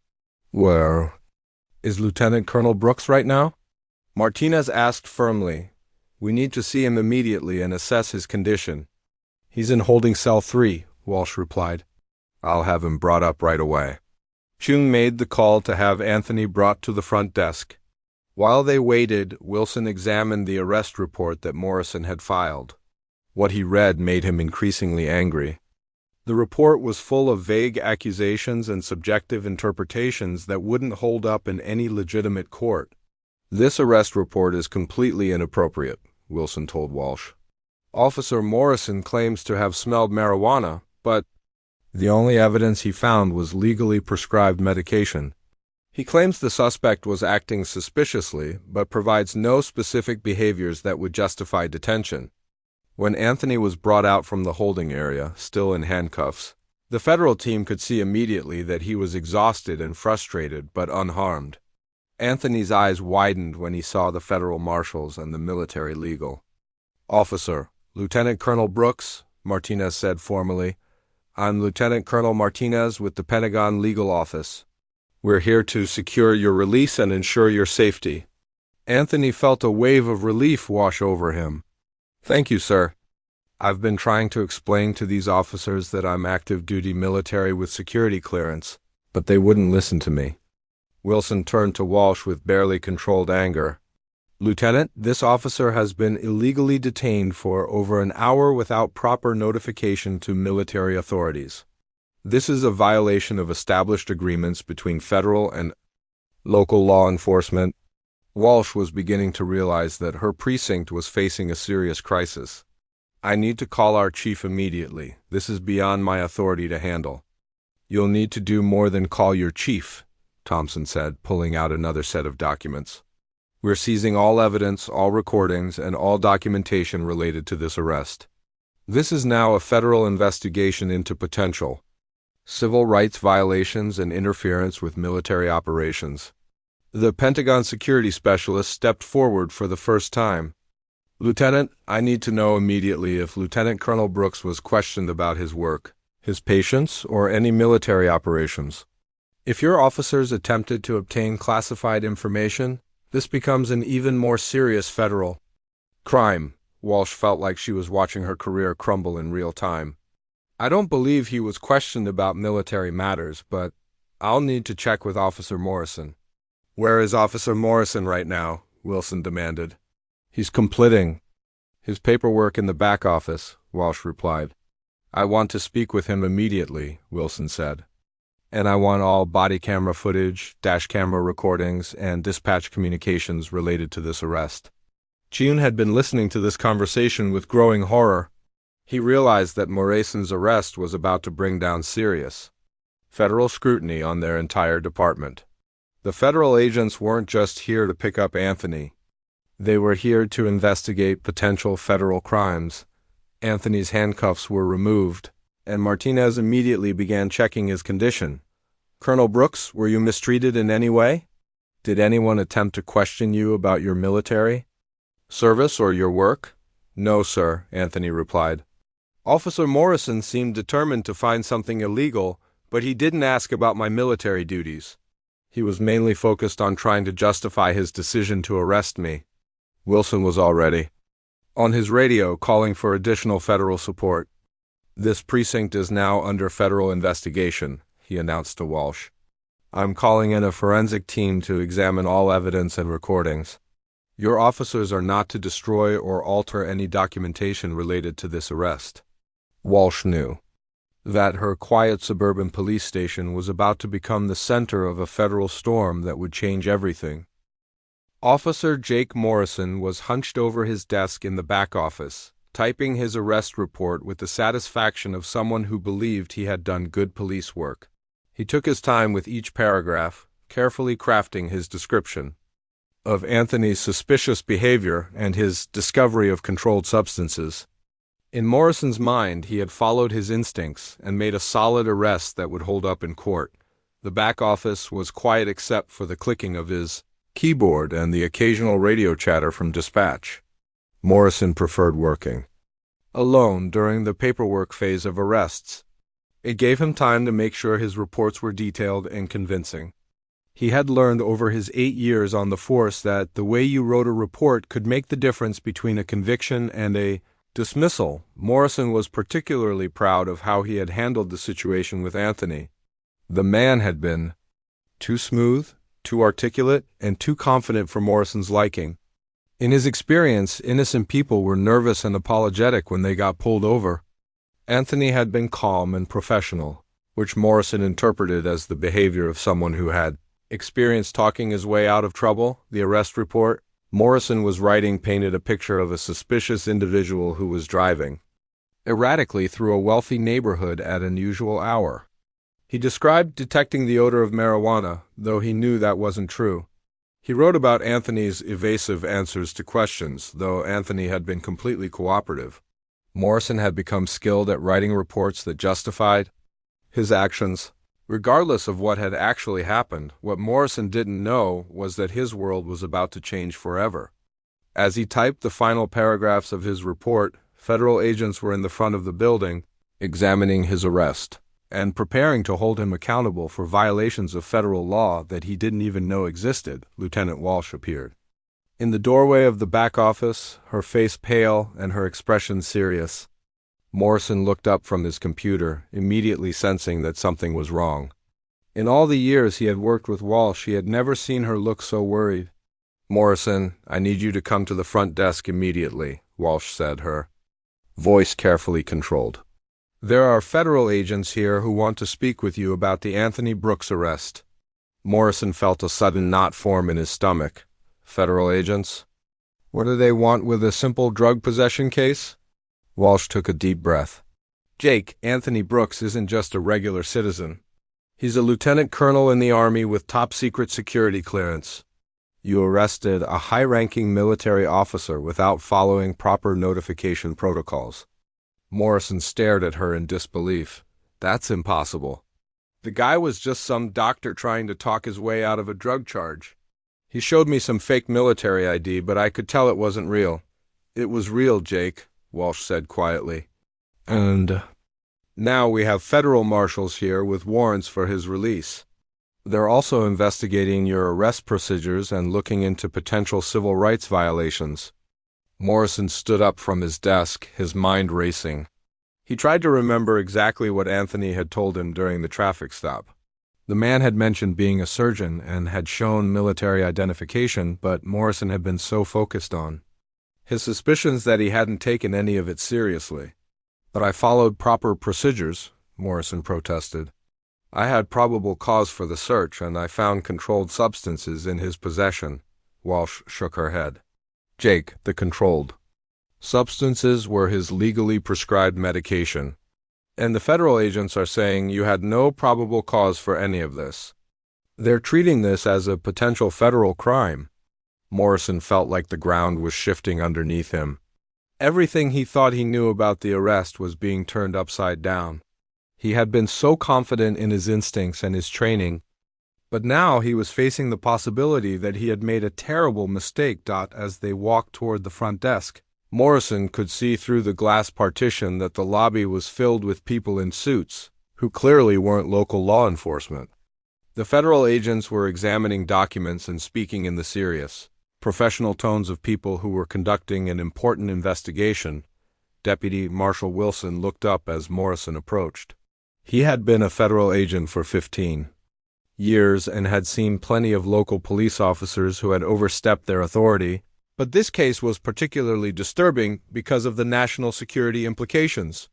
"Where is Lieutenant Colonel Brooks right now?" Martinez asked firmly. "We need to see him immediately and assess his condition." "He's in holding cell 3, Walsh replied. "I'll have him brought up right away." Chun made the call to have Anthony brought to the front desk. While they waited, Wilson examined the arrest report that Morrison had filed. What he read made him increasingly angry. The report was full of vague accusations and subjective interpretations that wouldn't hold up in any legitimate court. "This arrest report is completely inappropriate," Wilson told Walsh. "Officer Morrison claims to have smelled marijuana, but the only evidence he found was legally prescribed medication. He claims the suspect was acting suspiciously, but provides no specific behaviors that would justify detention." When Anthony was brought out from the holding area, still in handcuffs, the federal team could see immediately that he was exhausted and frustrated, but unharmed. Anthony's eyes widened when he saw the federal marshals and the military legal. "Officer, Lieutenant Colonel Brooks," Martinez said formally. "I'm Lieutenant Colonel Martinez with the Pentagon Legal Office. We're here to secure your release and ensure your safety." Anthony felt a wave of relief wash over him. "Thank you, sir. I've been trying to explain to these officers that I'm active duty military with security clearance, but they wouldn't listen to me." Wilson turned to Walsh with barely controlled anger. "Lieutenant, this officer has been illegally detained for over an hour without proper notification to military authorities. This is a violation of established agreements between federal and local law enforcement." Walsh was beginning to realize that her precinct was facing a serious crisis. "I need to call our chief immediately. This is beyond my authority to handle." "You'll need to do more than call your chief," Thompson said, pulling out another set of documents. "We're seizing all evidence, all recordings, and all documentation related to this arrest. This is now a federal investigation into potential civil rights violations and interference with military operations." The Pentagon security specialist stepped forward for the first time. "Lieutenant, I need to know immediately if Lieutenant Colonel Brooks was questioned about his work, his patients, or any military operations. If your officers attempted to obtain classified information, this becomes an even more serious federal crime." Walsh felt like she was watching her career crumble in real time. "I don't believe he was questioned about military matters, but I'll need to check with Officer Morrison." "Where is Officer Morrison right now?" Wilson demanded. "He's completing his paperwork in the back office," Walsh replied. "I want to speak with him immediately," Wilson said. "And I want all body camera footage, dash camera recordings, and dispatch communications related to this arrest." June had been listening to this conversation with growing horror. He realized that Morrison's arrest was about to bring down serious federal scrutiny on their entire department. The federal agents weren't just here to pick up Anthony. They were here to investigate potential federal crimes. Anthony's handcuffs were removed, and Martinez immediately began checking his condition. "Colonel Brooks, were you mistreated in any way? Did anyone attempt to question you about your military service or your work?" "No, sir," Anthony replied. "Officer Morrison seemed determined to find something illegal, but he didn't ask about my military duties. He was mainly focused on trying to justify his decision to arrest me." Wilson was already on his radio calling for additional federal support. "This precinct is now under federal investigation," he announced to Walsh. "I'm calling in a forensic team to examine all evidence and recordings. Your officers are not to destroy or alter any documentation related to this arrest." Walsh knew that her quiet suburban police station was about to become the center of a federal storm that would change everything. Officer Jake Morrison was hunched over his desk in the back office, typing his arrest report with the satisfaction of someone who believed he had done good police work. He took his time with each paragraph, carefully crafting his description of Anthony's suspicious behavior and his discovery of controlled substances. In Morrison's mind, he had followed his instincts and made a solid arrest that would hold up in court. The back office was quiet except for the clicking of his keyboard and the occasional radio chatter from dispatch. Morrison preferred working alone during the paperwork phase of arrests. It gave him time to make sure his reports were detailed and convincing. He had learned over his 8 years on the force that the way you wrote a report could make the difference between a conviction and a dismissal. Morrison was particularly proud of how he had handled the situation with Anthony. The man had been too smooth, too articulate, and too confident for Morrison's liking. In his experience, innocent people were nervous and apologetic when they got pulled over. Anthony had been calm and professional, which Morrison interpreted as the behavior of someone who had experience talking his way out of trouble. The arrest report Morrison was writing painted a picture of a suspicious individual who was driving erratically through a wealthy neighborhood at an unusual hour. He described detecting the odor of marijuana, though he knew that wasn't true. He wrote about Anthony's evasive answers to questions, though Anthony had been completely cooperative. Morrison had become skilled at writing reports that justified his actions. Regardless of what had actually happened, what Morrison didn't know was that his world was about to change forever. As he typed the final paragraphs of his report, federal agents were in the front of the building, examining his arrest and preparing to hold him accountable for violations of federal law that he didn't even know existed. Lieutenant Walsh appeared in the doorway of the back office, her face pale and her expression serious. Morrison looked up from his computer, immediately sensing that something was wrong. In all the years he had worked with Walsh, he had never seen her look so worried. "Morrison, I need you to come to the front desk immediately," Walsh said, her voice carefully controlled. "There are federal agents here who want to speak with you about the Anthony Brooks arrest." Morrison felt a sudden knot form in his stomach. Federal agents? What do they want with a simple drug possession case? Walsh took a deep breath. "Jake, Anthony Brooks isn't just a regular citizen. He's a lieutenant colonel in the Army with top-secret security clearance. You arrested a high-ranking military officer without following proper notification protocols." Morrison stared at her in disbelief. "That's impossible. The guy was just some doctor trying to talk his way out of a drug charge. He showed me some fake military ID, but I could tell it wasn't real." "It was real, Jake," Walsh said quietly. "And now we have federal marshals here with warrants for his release. They're also investigating your arrest procedures and looking into potential civil rights violations." Morrison stood up from his desk, his mind racing. He tried to remember exactly what Anthony had told him during the traffic stop. The man had mentioned being a surgeon and had shown military identification, but Morrison had been so focused on his suspicions that he hadn't taken any of it seriously. "But I followed proper procedures," Morrison protested. "I had probable cause for the search, and I found controlled substances in his possession." Walsh shook her head. "Jake, the controlled substances were his legally prescribed medication. And the federal agents are saying you had no probable cause for any of this. They're treating this as a potential federal crime." Morrison felt like the ground was shifting underneath him. Everything he thought he knew about the arrest was being turned upside down. He had been so confident in his instincts and his training, but now he was facing the possibility that he had made a terrible mistake. As they walked toward the front desk, Morrison could see through the glass partition that the lobby was filled with people in suits, who clearly weren't local law enforcement. The federal agents were examining documents and speaking in the serious, professional tones of people who were conducting an important investigation. Deputy Marshal Wilson looked up as Morrison approached. He had been a federal agent for 15 years and had seen plenty of local police officers who had overstepped their authority, but this case was particularly disturbing because of the national security implications.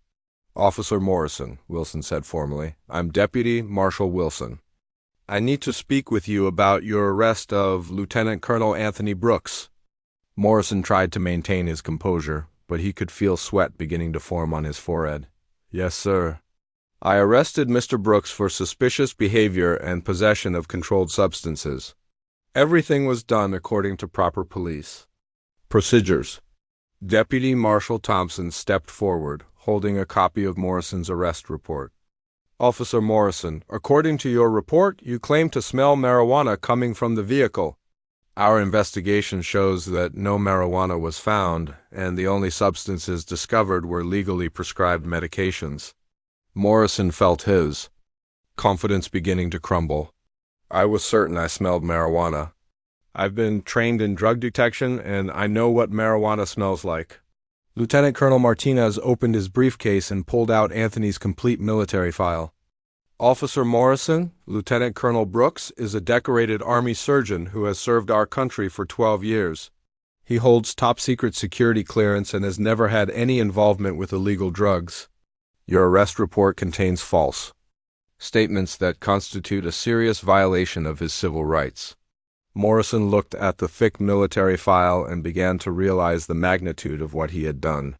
"Officer Morrison," Wilson said formally, "I'm Deputy Marshal Wilson. I need to speak with you about your arrest of Lieutenant Colonel Anthony Brooks." Morrison tried to maintain his composure, but he could feel sweat beginning to form on his forehead. "Yes, sir. I arrested Mr. Brooks for suspicious behavior and possession of controlled substances. Everything was done according to proper police procedures." Deputy Marshal Thompson stepped forward, holding a copy of Morrison's arrest report. "Officer Morrison, according to your report, you claim to smell marijuana coming from the vehicle. Our investigation shows that no marijuana was found, and the only substances discovered were legally prescribed medications." Morrison felt his confidence beginning to crumble. "I was certain I smelled marijuana. I've been trained in drug detection, and I know what marijuana smells like." Lieutenant Colonel Martinez opened his briefcase and pulled out Anthony's complete military file. "Officer Morrison, Lieutenant Colonel Brooks is a decorated Army surgeon who has served our country for 12 years. He holds top-secret security clearance and has never had any involvement with illegal drugs. Your arrest report contains false statements that constitute a serious violation of his civil rights. Morrison looked at the thick military file and began to realize the magnitude of what he had done.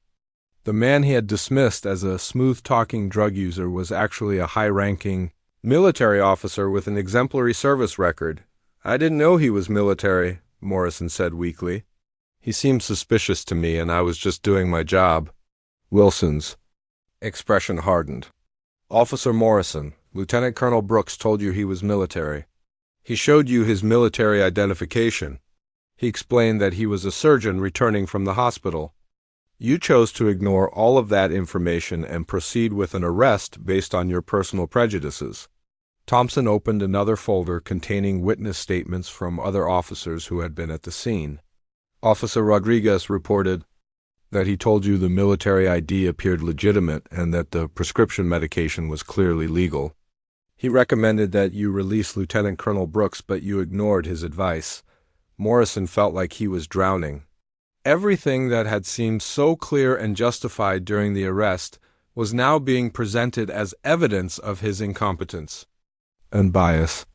The man he had dismissed as a smooth-talking drug user was actually a high-ranking military officer with an exemplary service record. "I didn't know he was military," Morrison said weakly. "He seemed suspicious to me, and I was just doing my job." Wilson's expression hardened. "Officer Morrison, Lieutenant Colonel Brooks told you he was military. He showed you his military identification. He explained that he was a surgeon returning from the hospital. You chose to ignore all of that information and proceed with an arrest based on your personal prejudices." Thompson opened another folder containing witness statements from other officers who had been at the scene. Officer Rodriguez reported that he told you the military ID appeared legitimate and that the prescription medication was clearly legal. He recommended that you release Lieutenant Colonel Brooks, but you ignored his advice. Morrison felt like he was drowning. Everything that had seemed so clear and justified during the arrest was now being presented as evidence of his incompetence and bias.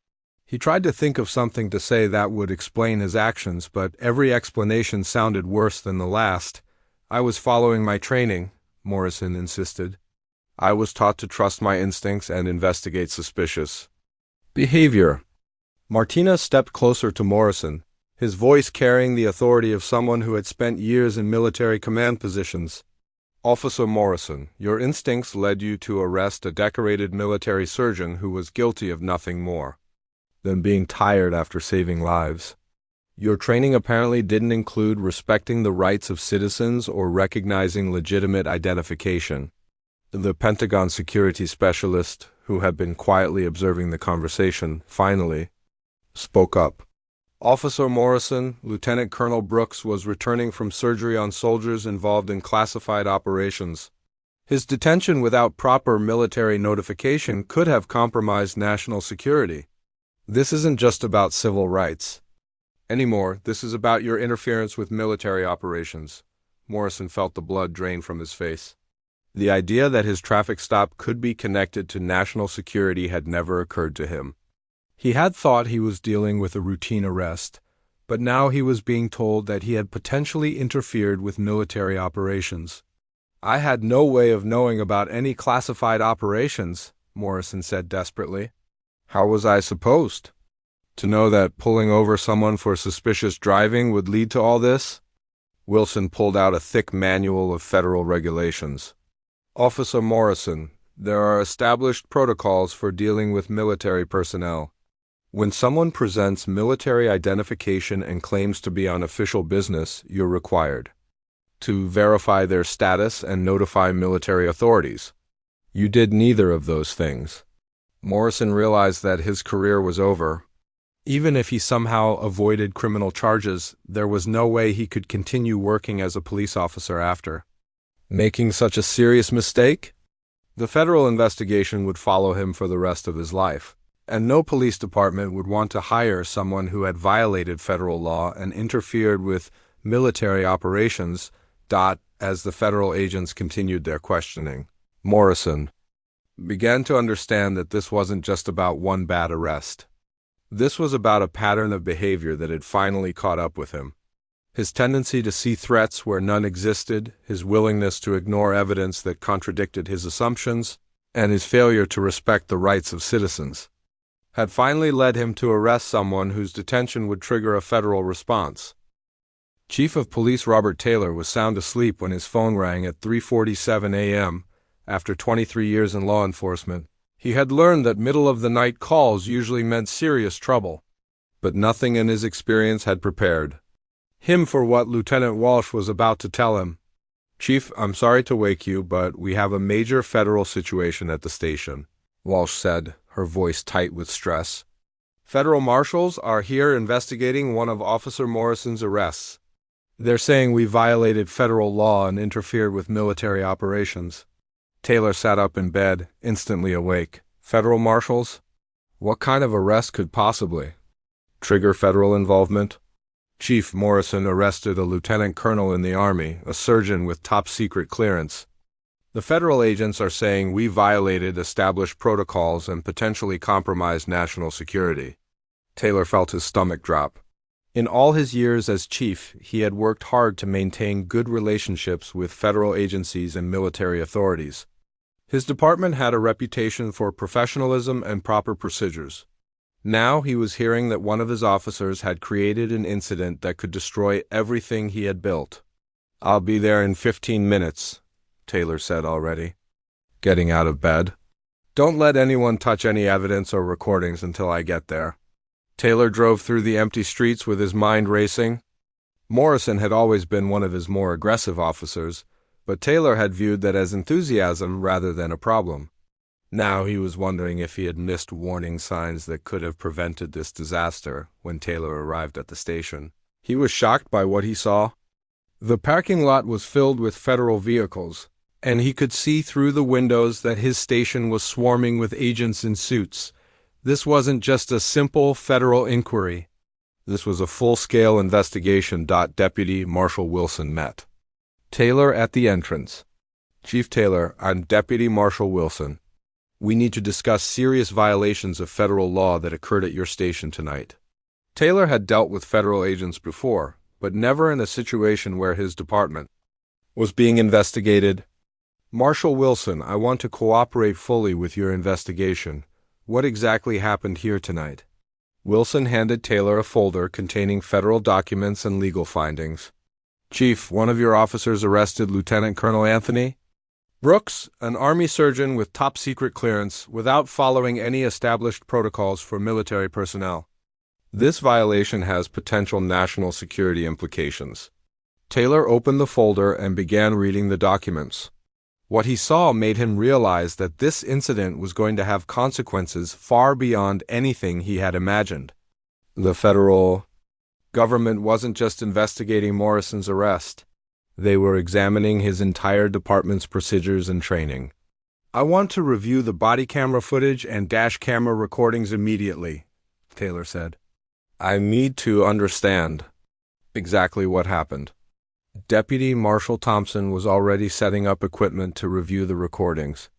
He tried to think of something to say that would explain his actions, but every explanation sounded worse than the last. "I was following my training," Morrison insisted. "I was taught to trust my instincts and investigate suspicious behavior." Martinez stepped closer to Morrison, his voice carrying the authority of someone who had spent years in military command positions. "Officer Morrison, your instincts led you to arrest a decorated military surgeon who was guilty of nothing more than being tired after saving lives. Your training apparently didn't include respecting the rights of citizens or recognizing legitimate identification." The Pentagon security specialist, who had been quietly observing the conversation, finally spoke up. "Officer Morrison, Lieutenant Colonel Brooks was returning from surgery on soldiers involved in classified operations. His detention without proper military notification could have compromised national security. This isn't just about civil rights anymore. This is about your interference with military operations." Morrison felt the blood drain from his face. The idea that his traffic stop could be connected to national security had never occurred to him. He had thought he was dealing with a routine arrest, but now he was being told that he had potentially interfered with military operations. "I had no way of knowing about any classified operations," Morrison said desperately. "How was I supposed to know that pulling over someone for suspicious driving would lead to all this?" Wilson pulled out a thick manual of federal regulations. "Officer Morrison, there are established protocols for dealing with military personnel. When someone presents military identification and claims to be on official business, you're required to verify their status and notify military authorities. You did neither of those things." Morrison realized that his career was over. Even if he somehow avoided criminal charges, there was no way he could continue working as a police officer after making such a serious mistake. The federal investigation would follow him for the rest of his life, and no police department would want to hire someone who had violated federal law and interfered with military operations. As the federal agents continued their questioning, Morrison began to understand that this wasn't just about one bad arrest. This was about a pattern of behavior that had finally caught up with him. His tendency to see threats where none existed, his willingness to ignore evidence that contradicted his assumptions, and his failure to respect the rights of citizens had finally led him to arrest someone whose detention would trigger a federal response. Chief of Police Robert Taylor was sound asleep when his phone rang at 3:47 a.m. After 23 years in law enforcement, he had learned that middle-of-the-night calls usually meant serious trouble, but nothing in his experience had prepared him for what Lieutenant Walsh was about to tell him. "Chief, I'm sorry to wake you, but we have a major federal situation at the station," Walsh said, her voice tight with stress. "Federal marshals are here investigating one of Officer Morrison's arrests. They're saying we violated federal law and interfered with military operations." Taylor sat up in bed, instantly awake. "Federal marshals? What kind of arrest could possibly trigger federal involvement?" Chief Morrison arrested a lieutenant colonel in the Army, a surgeon with top-secret clearance. The federal agents are saying we violated established protocols and potentially compromised national security. Taylor felt his stomach drop. In all his years as chief, he had worked hard to maintain good relationships with federal agencies and military authorities. His department had a reputation for professionalism and proper procedures. Now he was hearing that one of his officers had created an incident that could destroy everything he had built. "I'll be there in 15 minutes, Taylor said already, getting out of bed. "Don't let anyone touch any evidence or recordings until I get there." Taylor drove through the empty streets with his mind racing. Morrison had always been one of his more aggressive officers, but Taylor had viewed that as enthusiasm rather than a problem. Now he was wondering if he had missed warning signs that could have prevented this disaster when Taylor arrived at the station. He was shocked by what he saw. The parking lot was filled with federal vehicles, and he could see through the windows that his station was swarming with agents in suits. This wasn't just a simple federal inquiry. This was a full-scale investigation. Deputy Marshal Wilson met Taylor at the entrance. "Chief Taylor, I'm Deputy Marshal Wilson. We need to discuss serious violations of federal law that occurred at your station tonight." Taylor had dealt with federal agents before, but never in a situation where his department was being investigated. "Marshal Wilson, I want to cooperate fully with your investigation. What exactly happened here tonight?" Wilson handed Taylor a folder containing federal documents and legal findings. "Chief, one of your officers arrested Lieutenant Colonel Anthony Brooks, an Army surgeon with top-secret clearance, without following any established protocols for military personnel. This violation has potential national security implications." Taylor opened the folder and began reading the documents. What he saw made him realize that this incident was going to have consequences far beyond anything he had imagined. The federal government wasn't just investigating Morrison's arrest. They were examining his entire department's procedures and training. "I want to review the body camera footage and dash camera recordings immediately," Taylor said. "I need to understand exactly what happened." Deputy Marshal Thompson was already setting up equipment to review the recordings.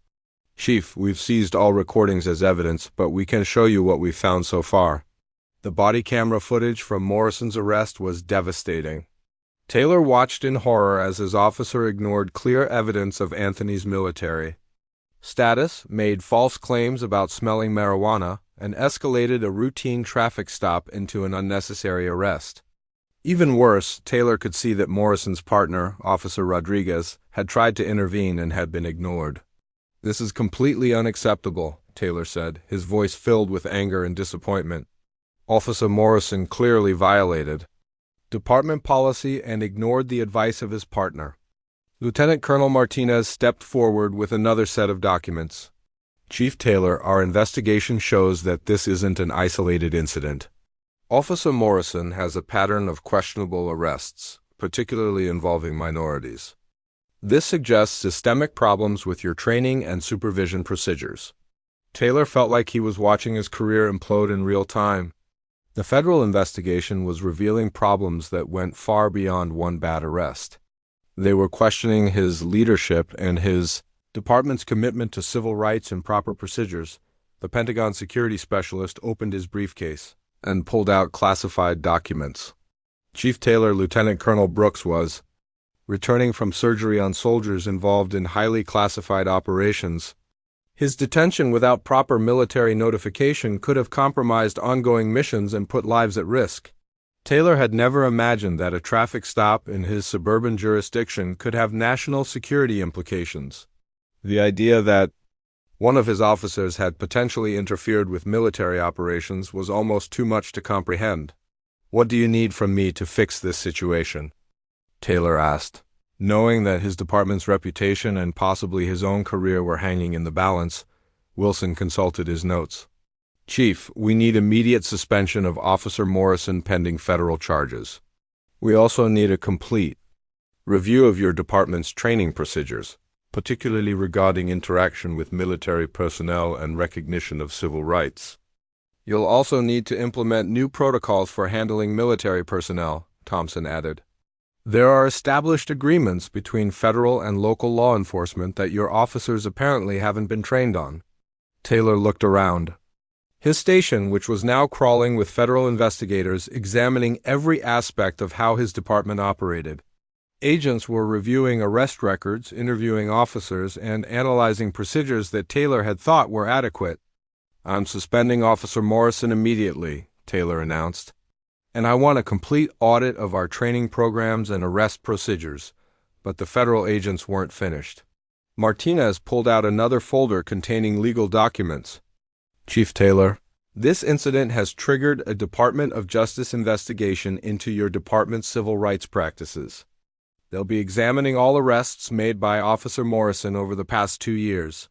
"Chief, we've seized all recordings as evidence, but we can show you what we've found so far." The body camera footage from Morrison's arrest was devastating. Taylor watched in horror as his officer ignored clear evidence of Anthony's military status, made false claims about smelling marijuana, and escalated a routine traffic stop into an unnecessary arrest. Even worse, Taylor could see that Morrison's partner, Officer Rodriguez, had tried to intervene and had been ignored. "This is completely unacceptable," Taylor said, his voice filled with anger and disappointment. Officer Morrison clearly violated department policy and ignored the advice of his partner. Lieutenant Colonel Martinez stepped forward with another set of documents. "Chief Taylor, our investigation shows that this isn't an isolated incident. Officer Morrison has a pattern of questionable arrests, particularly involving minorities. This suggests systemic problems with your training and supervision procedures." Taylor felt like he was watching his career implode in real time. The federal investigation was revealing problems that went far beyond one bad arrest. They were questioning his leadership and his department's commitment to civil rights and proper procedures. The Pentagon security specialist opened his briefcase and pulled out classified documents. Chief Taylor, Lieutenant Colonel Brooks was returning from surgery on soldiers involved in highly classified operations. His detention without proper military notification could have compromised ongoing missions and put lives at risk. Taylor had never imagined that a traffic stop in his suburban jurisdiction could have national security implications. The idea that one of his officers had potentially interfered with military operations was almost too much to comprehend. "What do you need from me to fix this situation?" Taylor asked. Knowing that his department's reputation and possibly his own career were hanging in the balance, Wilson consulted his notes. "Chief, we need immediate suspension of Officer Morrison pending federal charges. We also need a complete review of your department's training procedures, particularly regarding interaction with military personnel and recognition of civil rights. You'll also need to implement new protocols for handling military personnel, Thompson added. There are established agreements between federal and local law enforcement that your officers apparently haven't been trained on. Taylor looked around. His station, which was now crawling with federal investigators examining every aspect of how his department operated. Agents were reviewing arrest records, interviewing officers, and analyzing procedures that Taylor had thought were adequate. "I'm suspending Officer Morrison immediately," Taylor announced. "And I want a complete audit of our training programs and arrest procedures." But the federal agents weren't finished. Martinez pulled out another folder containing legal documents. "Chief Taylor, this incident has triggered a Department of Justice investigation into your department's civil rights practices. They'll be examining all arrests made by Officer Morrison over the past 2 years.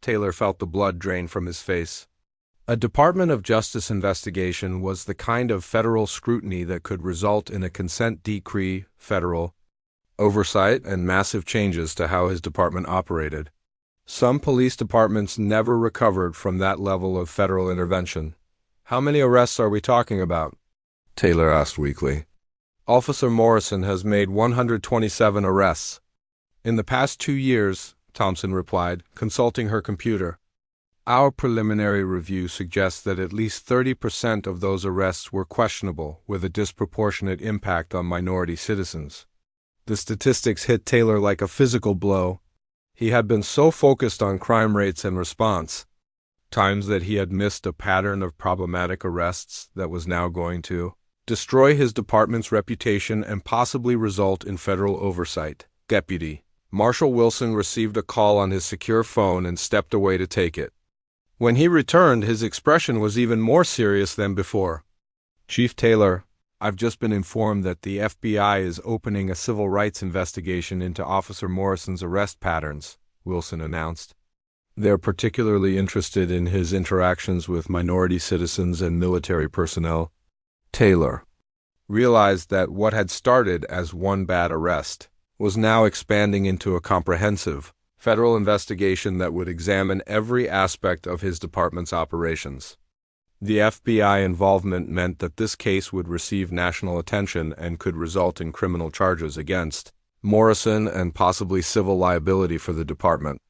Taylor felt the blood drain from his face. A Department of Justice investigation was the kind of federal scrutiny that could result in a consent decree, federal oversight, and massive changes to how his department operated. Some police departments never recovered from that level of federal intervention. "How many arrests are we talking about?" Taylor asked weakly. "Officer Morrison has made 127 arrests. In the past 2 years," Thompson replied, consulting her computer. "Our preliminary review suggests that at least 30% of those arrests were questionable, with a disproportionate impact on minority citizens." The statistics hit Taylor like a physical blow. He had been so focused on crime rates and response times that he had missed a pattern of problematic arrests that was now going to destroy his department's reputation and possibly result in federal oversight. Deputy Marshal Wilson received a call on his secure phone and stepped away to take it. When he returned, his expression was even more serious than before. "Chief Taylor, I've just been informed that the FBI is opening a civil rights investigation into Officer Morrison's arrest patterns," Wilson announced. "They're particularly interested in his interactions with minority citizens and military personnel." Taylor realized that what had started as one bad arrest was now expanding into a comprehensive federal investigation that would examine every aspect of his department's operations. The FBI involvement meant that this case would receive national attention and could result in criminal charges against Morrison and possibly civil liability for the department.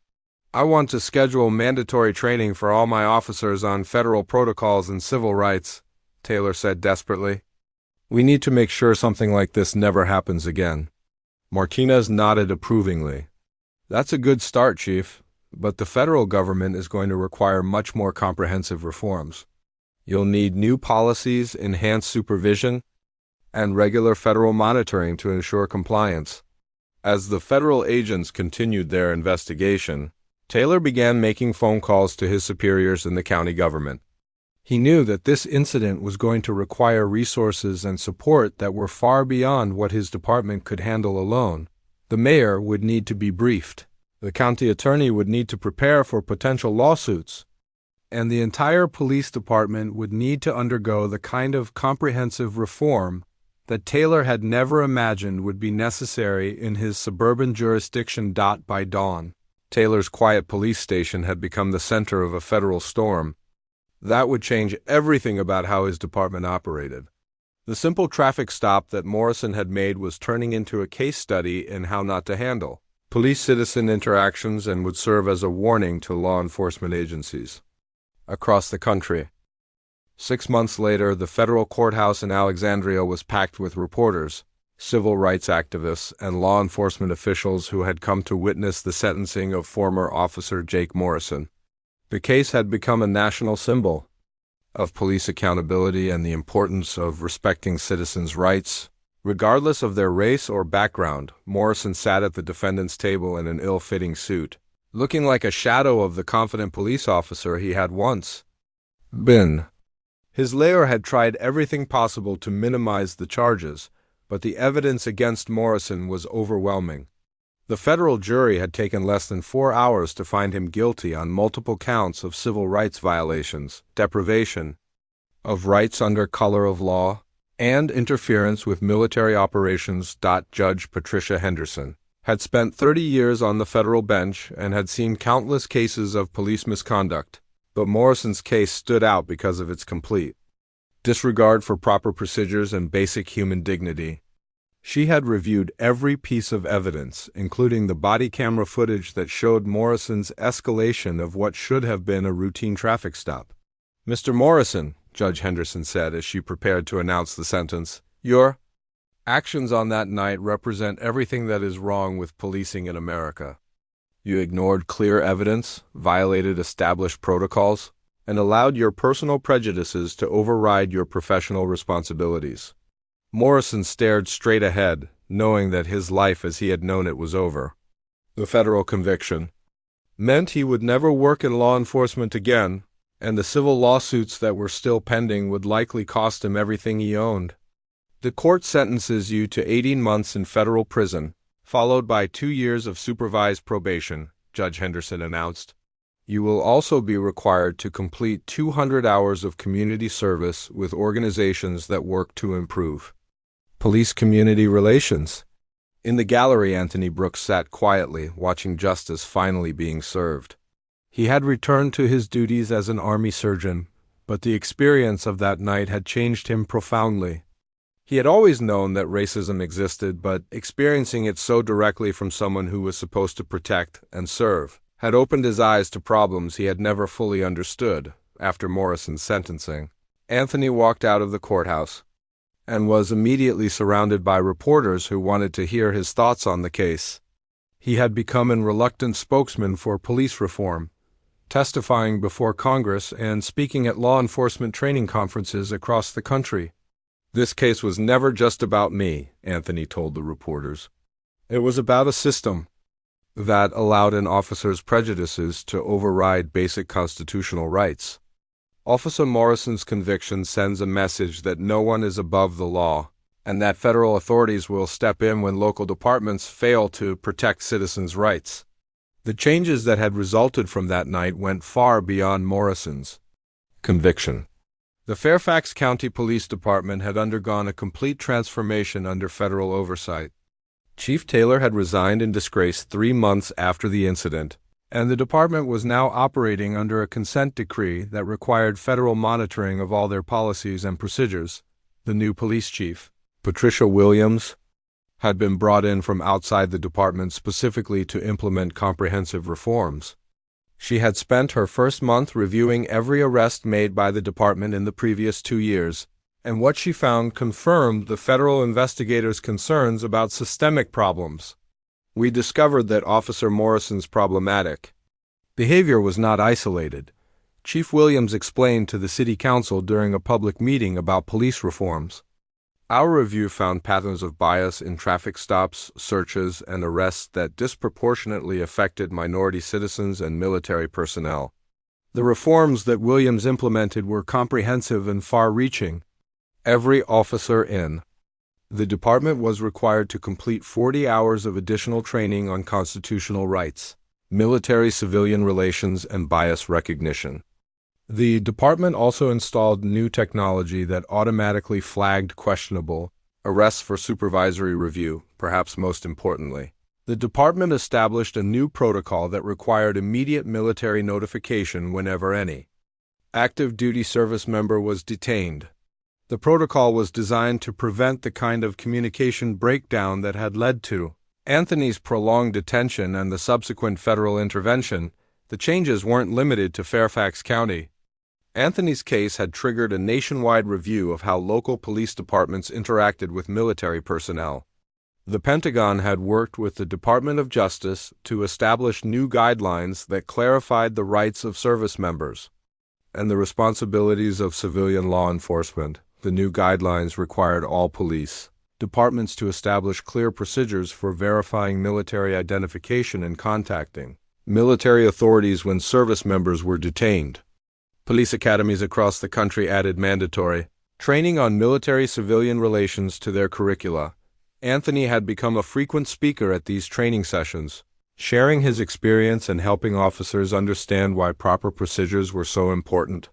"I want to schedule mandatory training for all my officers on federal protocols and civil rights," Taylor said desperately. "We need to make sure something like this never happens again." Martinez nodded approvingly. "That's a good start, Chief, but the federal government is going to require much more comprehensive reforms. You'll need new policies, enhanced supervision, and regular federal monitoring to ensure compliance." As the federal agents continued their investigation, Taylor began making phone calls to his superiors in the county government. He knew that this incident was going to require resources and support that were far beyond what his department could handle alone. The mayor would need to be briefed. The county attorney would need to prepare for potential lawsuits. And the entire police department would need to undergo the kind of comprehensive reform that Taylor had never imagined would be necessary in his suburban jurisdiction. By dawn, Taylor's quiet police station had become the center of a federal storm. That would change everything about how his department operated. The simple traffic stop that Morrison had made was turning into a case study in how not to handle police-citizen interactions and would serve as a warning to law enforcement agencies across the country. 6 months later, the federal courthouse in Alexandria was packed with reporters, civil rights activists, and law enforcement officials who had come to witness the sentencing of former Officer Jake Morrison. The case had become a national symbol of police accountability and the importance of respecting citizens' rights. Regardless of their race or background, Morrison sat at the defendant's table in an ill-fitting suit, looking like a shadow of the confident police officer he had once been. His lawyer had tried everything possible to minimize the charges, but the evidence against Morrison was overwhelming. The federal jury had taken less than 4 hours to find him guilty on multiple counts of civil rights violations, deprivation of rights under color of law, and interference with military operations. Judge Patricia Henderson had spent 30 years on the federal bench and had seen countless cases of police misconduct, but Morrison's case stood out because of its complete disregard for proper procedures and basic human dignity. She had reviewed every piece of evidence, including the body camera footage that showed Morrison's escalation of what should have been a routine traffic stop. "Mr. Morrison," Judge Henderson said as she prepared to announce the sentence, "your actions on that night represent everything that is wrong with policing in America. You ignored clear evidence, violated established protocols, and allowed your personal prejudices to override your professional responsibilities." Morrison stared straight ahead, knowing that his life as he had known it was over. The federal conviction meant he would never work in law enforcement again, and the civil lawsuits that were still pending would likely cost him everything he owned. "The court sentences you to 18 months in federal prison, followed by 2 years of supervised probation," Judge Henderson announced. "You will also be required to complete 200 hours of community service with organizations that work to improve police community relations." In the gallery, Anthony Brooks sat quietly, watching justice finally being served. He had returned to his duties as an army surgeon, but the experience of that night had changed him profoundly. He had always known that racism existed, but experiencing it so directly from someone who was supposed to protect and serve had opened his eyes to problems he had never fully understood. After Morrison's sentencing, Anthony walked out of the courthouse and was immediately surrounded by reporters who wanted to hear his thoughts on the case. He had become a reluctant spokesman for police reform, testifying before Congress and speaking at law enforcement training conferences across the country. "This case was never just about me," Anthony told the reporters. "It was about a system that allowed an officer's prejudices to override basic constitutional rights." Officer Morrison's conviction sends a message that no one is above the law, and that federal authorities will step in when local departments fail to protect citizens' rights. The changes that had resulted from that night went far beyond Morrison's conviction. The Fairfax County Police Department had undergone a complete transformation under federal oversight. Chief Taylor had resigned in disgrace 3 months after the incident, and the department was now operating under a consent decree that required federal monitoring of all their policies and procedures. The new police chief, Patricia Williams, had been brought in from outside the department specifically to implement comprehensive reforms. She had spent her first month reviewing every arrest made by the department in the previous 2 years, and what she found confirmed the federal investigators' concerns about systemic problems. "We discovered that Officer Morrison's problematic behavior was not isolated," Chief Williams explained to the city council during a public meeting about police reforms. "Our review found patterns of bias in traffic stops, searches, and arrests that disproportionately affected minority citizens and military personnel. The reforms that Williams implemented were comprehensive and far-reaching. Every officer in the department was required to complete 40 hours of additional training on constitutional rights, military-civilian relations, and bias recognition. The department also installed new technology that automatically flagged questionable arrests for supervisory review, perhaps most importantly. The department established a new protocol that required immediate military notification whenever any active duty service member was detained. The protocol was designed to prevent the kind of communication breakdown that had led to Anthony's prolonged detention and the subsequent federal intervention. The changes weren't limited to Fairfax County. Anthony's case had triggered a nationwide review of how local police departments interacted with military personnel. The Pentagon had worked with the Department of Justice to establish new guidelines that clarified the rights of service members and the responsibilities of civilian law enforcement. The new guidelines required all police departments to establish clear procedures for verifying military identification and contacting military authorities when service members were detained. Police academies across the country added mandatory training on military-civilian relations to their curricula. Anthony had become a frequent speaker at these training sessions, sharing his experience and helping officers understand why proper procedures were so important.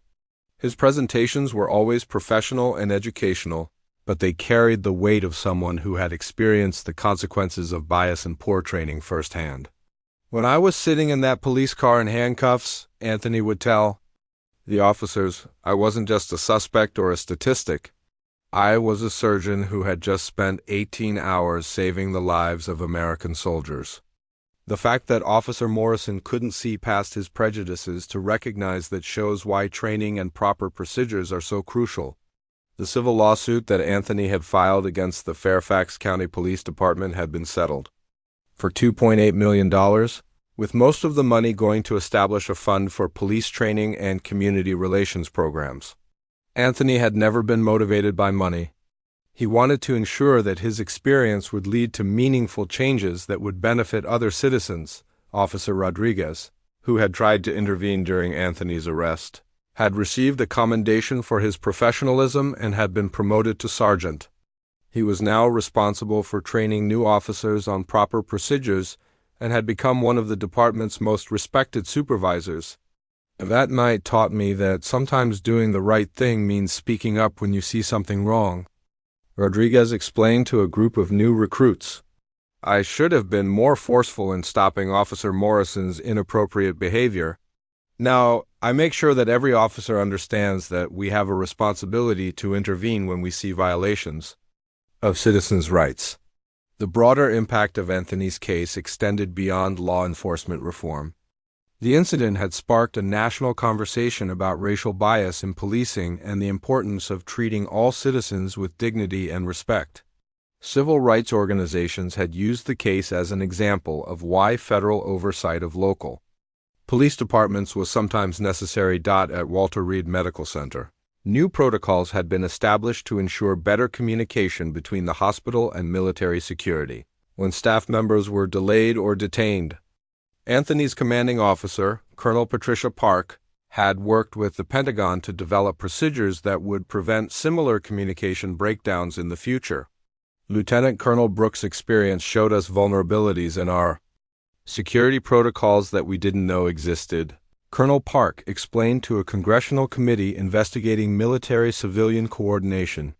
His presentations were always professional and educational, but they carried the weight of someone who had experienced the consequences of bias and poor training firsthand. "When I was sitting in that police car in handcuffs," Anthony would tell, the officers, I wasn't just a suspect or a statistic. I was a surgeon who had just spent 18 hours saving the lives of American soldiers. The fact that Officer Morrison couldn't see past his prejudices to recognize that shows why training and proper procedures are so crucial. The civil lawsuit that Anthony had filed against the Fairfax County Police Department had been settled for $2.8 million, with most of the money going to establish a fund for police training and community relations programs. Anthony had never been motivated by money. He wanted to ensure that his experience would lead to meaningful changes that would benefit other citizens. Officer Rodriguez, who had tried to intervene during Anthony's arrest, had received a commendation for his professionalism and had been promoted to sergeant. He was now responsible for training new officers on proper procedures and had become one of the department's most respected supervisors. That night taught me that sometimes doing the right thing means speaking up when you see something wrong. Rodriguez explained to a group of new recruits. I should have been more forceful in stopping Officer Morrison's inappropriate behavior. Now, I make sure that every officer understands that we have a responsibility to intervene when we see violations of citizens' rights. The broader impact of Anthony's case extended beyond law enforcement reform. The incident had sparked a national conversation about racial bias in policing and the importance of treating all citizens with dignity and respect. Civil rights organizations had used the case as an example of why federal oversight of local police departments was sometimes necessary. At Walter Reed Medical Center, new protocols had been established to ensure better communication between the hospital and military security when staff members were delayed or detained. Anthony's commanding officer, Colonel Patricia Park, had worked with the Pentagon to develop procedures that would prevent similar communication breakdowns in the future. Lieutenant Colonel Brooks' experience showed us vulnerabilities in our security protocols that we didn't know existed. Colonel Park explained to a congressional committee investigating military-civilian coordination.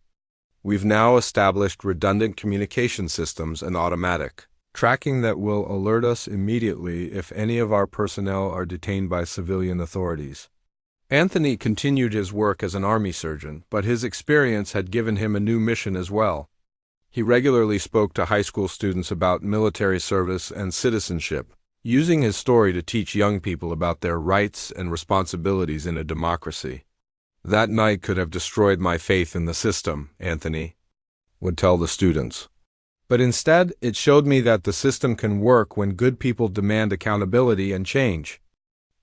We've now established redundant communication systems and automatic tracking that will alert us immediately if any of our personnel are detained by civilian authorities. Anthony continued his work as an Army surgeon, but his experience had given him a new mission as well. He regularly spoke to high school students about military service and citizenship, using his story to teach young people about their rights and responsibilities in a democracy. That night could have destroyed my faith in the system, Anthony would tell the students. But instead, it showed me that the system can work when good people demand accountability and change.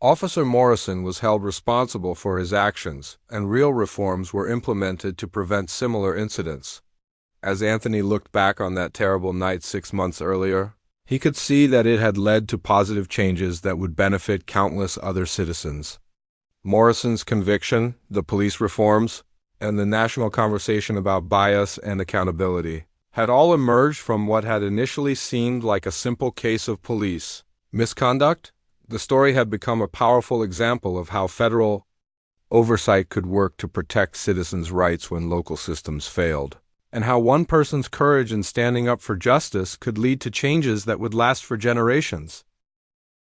Officer Morrison was held responsible for his actions, and real reforms were implemented to prevent similar incidents. As Anthony looked back on that terrible night 6 months earlier, he could see that it had led to positive changes that would benefit countless other citizens. Morrison's conviction, the police reforms, and the national conversation about bias and accountability had all emerged from what had initially seemed like a simple case of police misconduct. The story had become a powerful example of how federal oversight could work to protect citizens' rights when local systems failed, and how one person's courage in standing up for justice could lead to changes that would last for generations.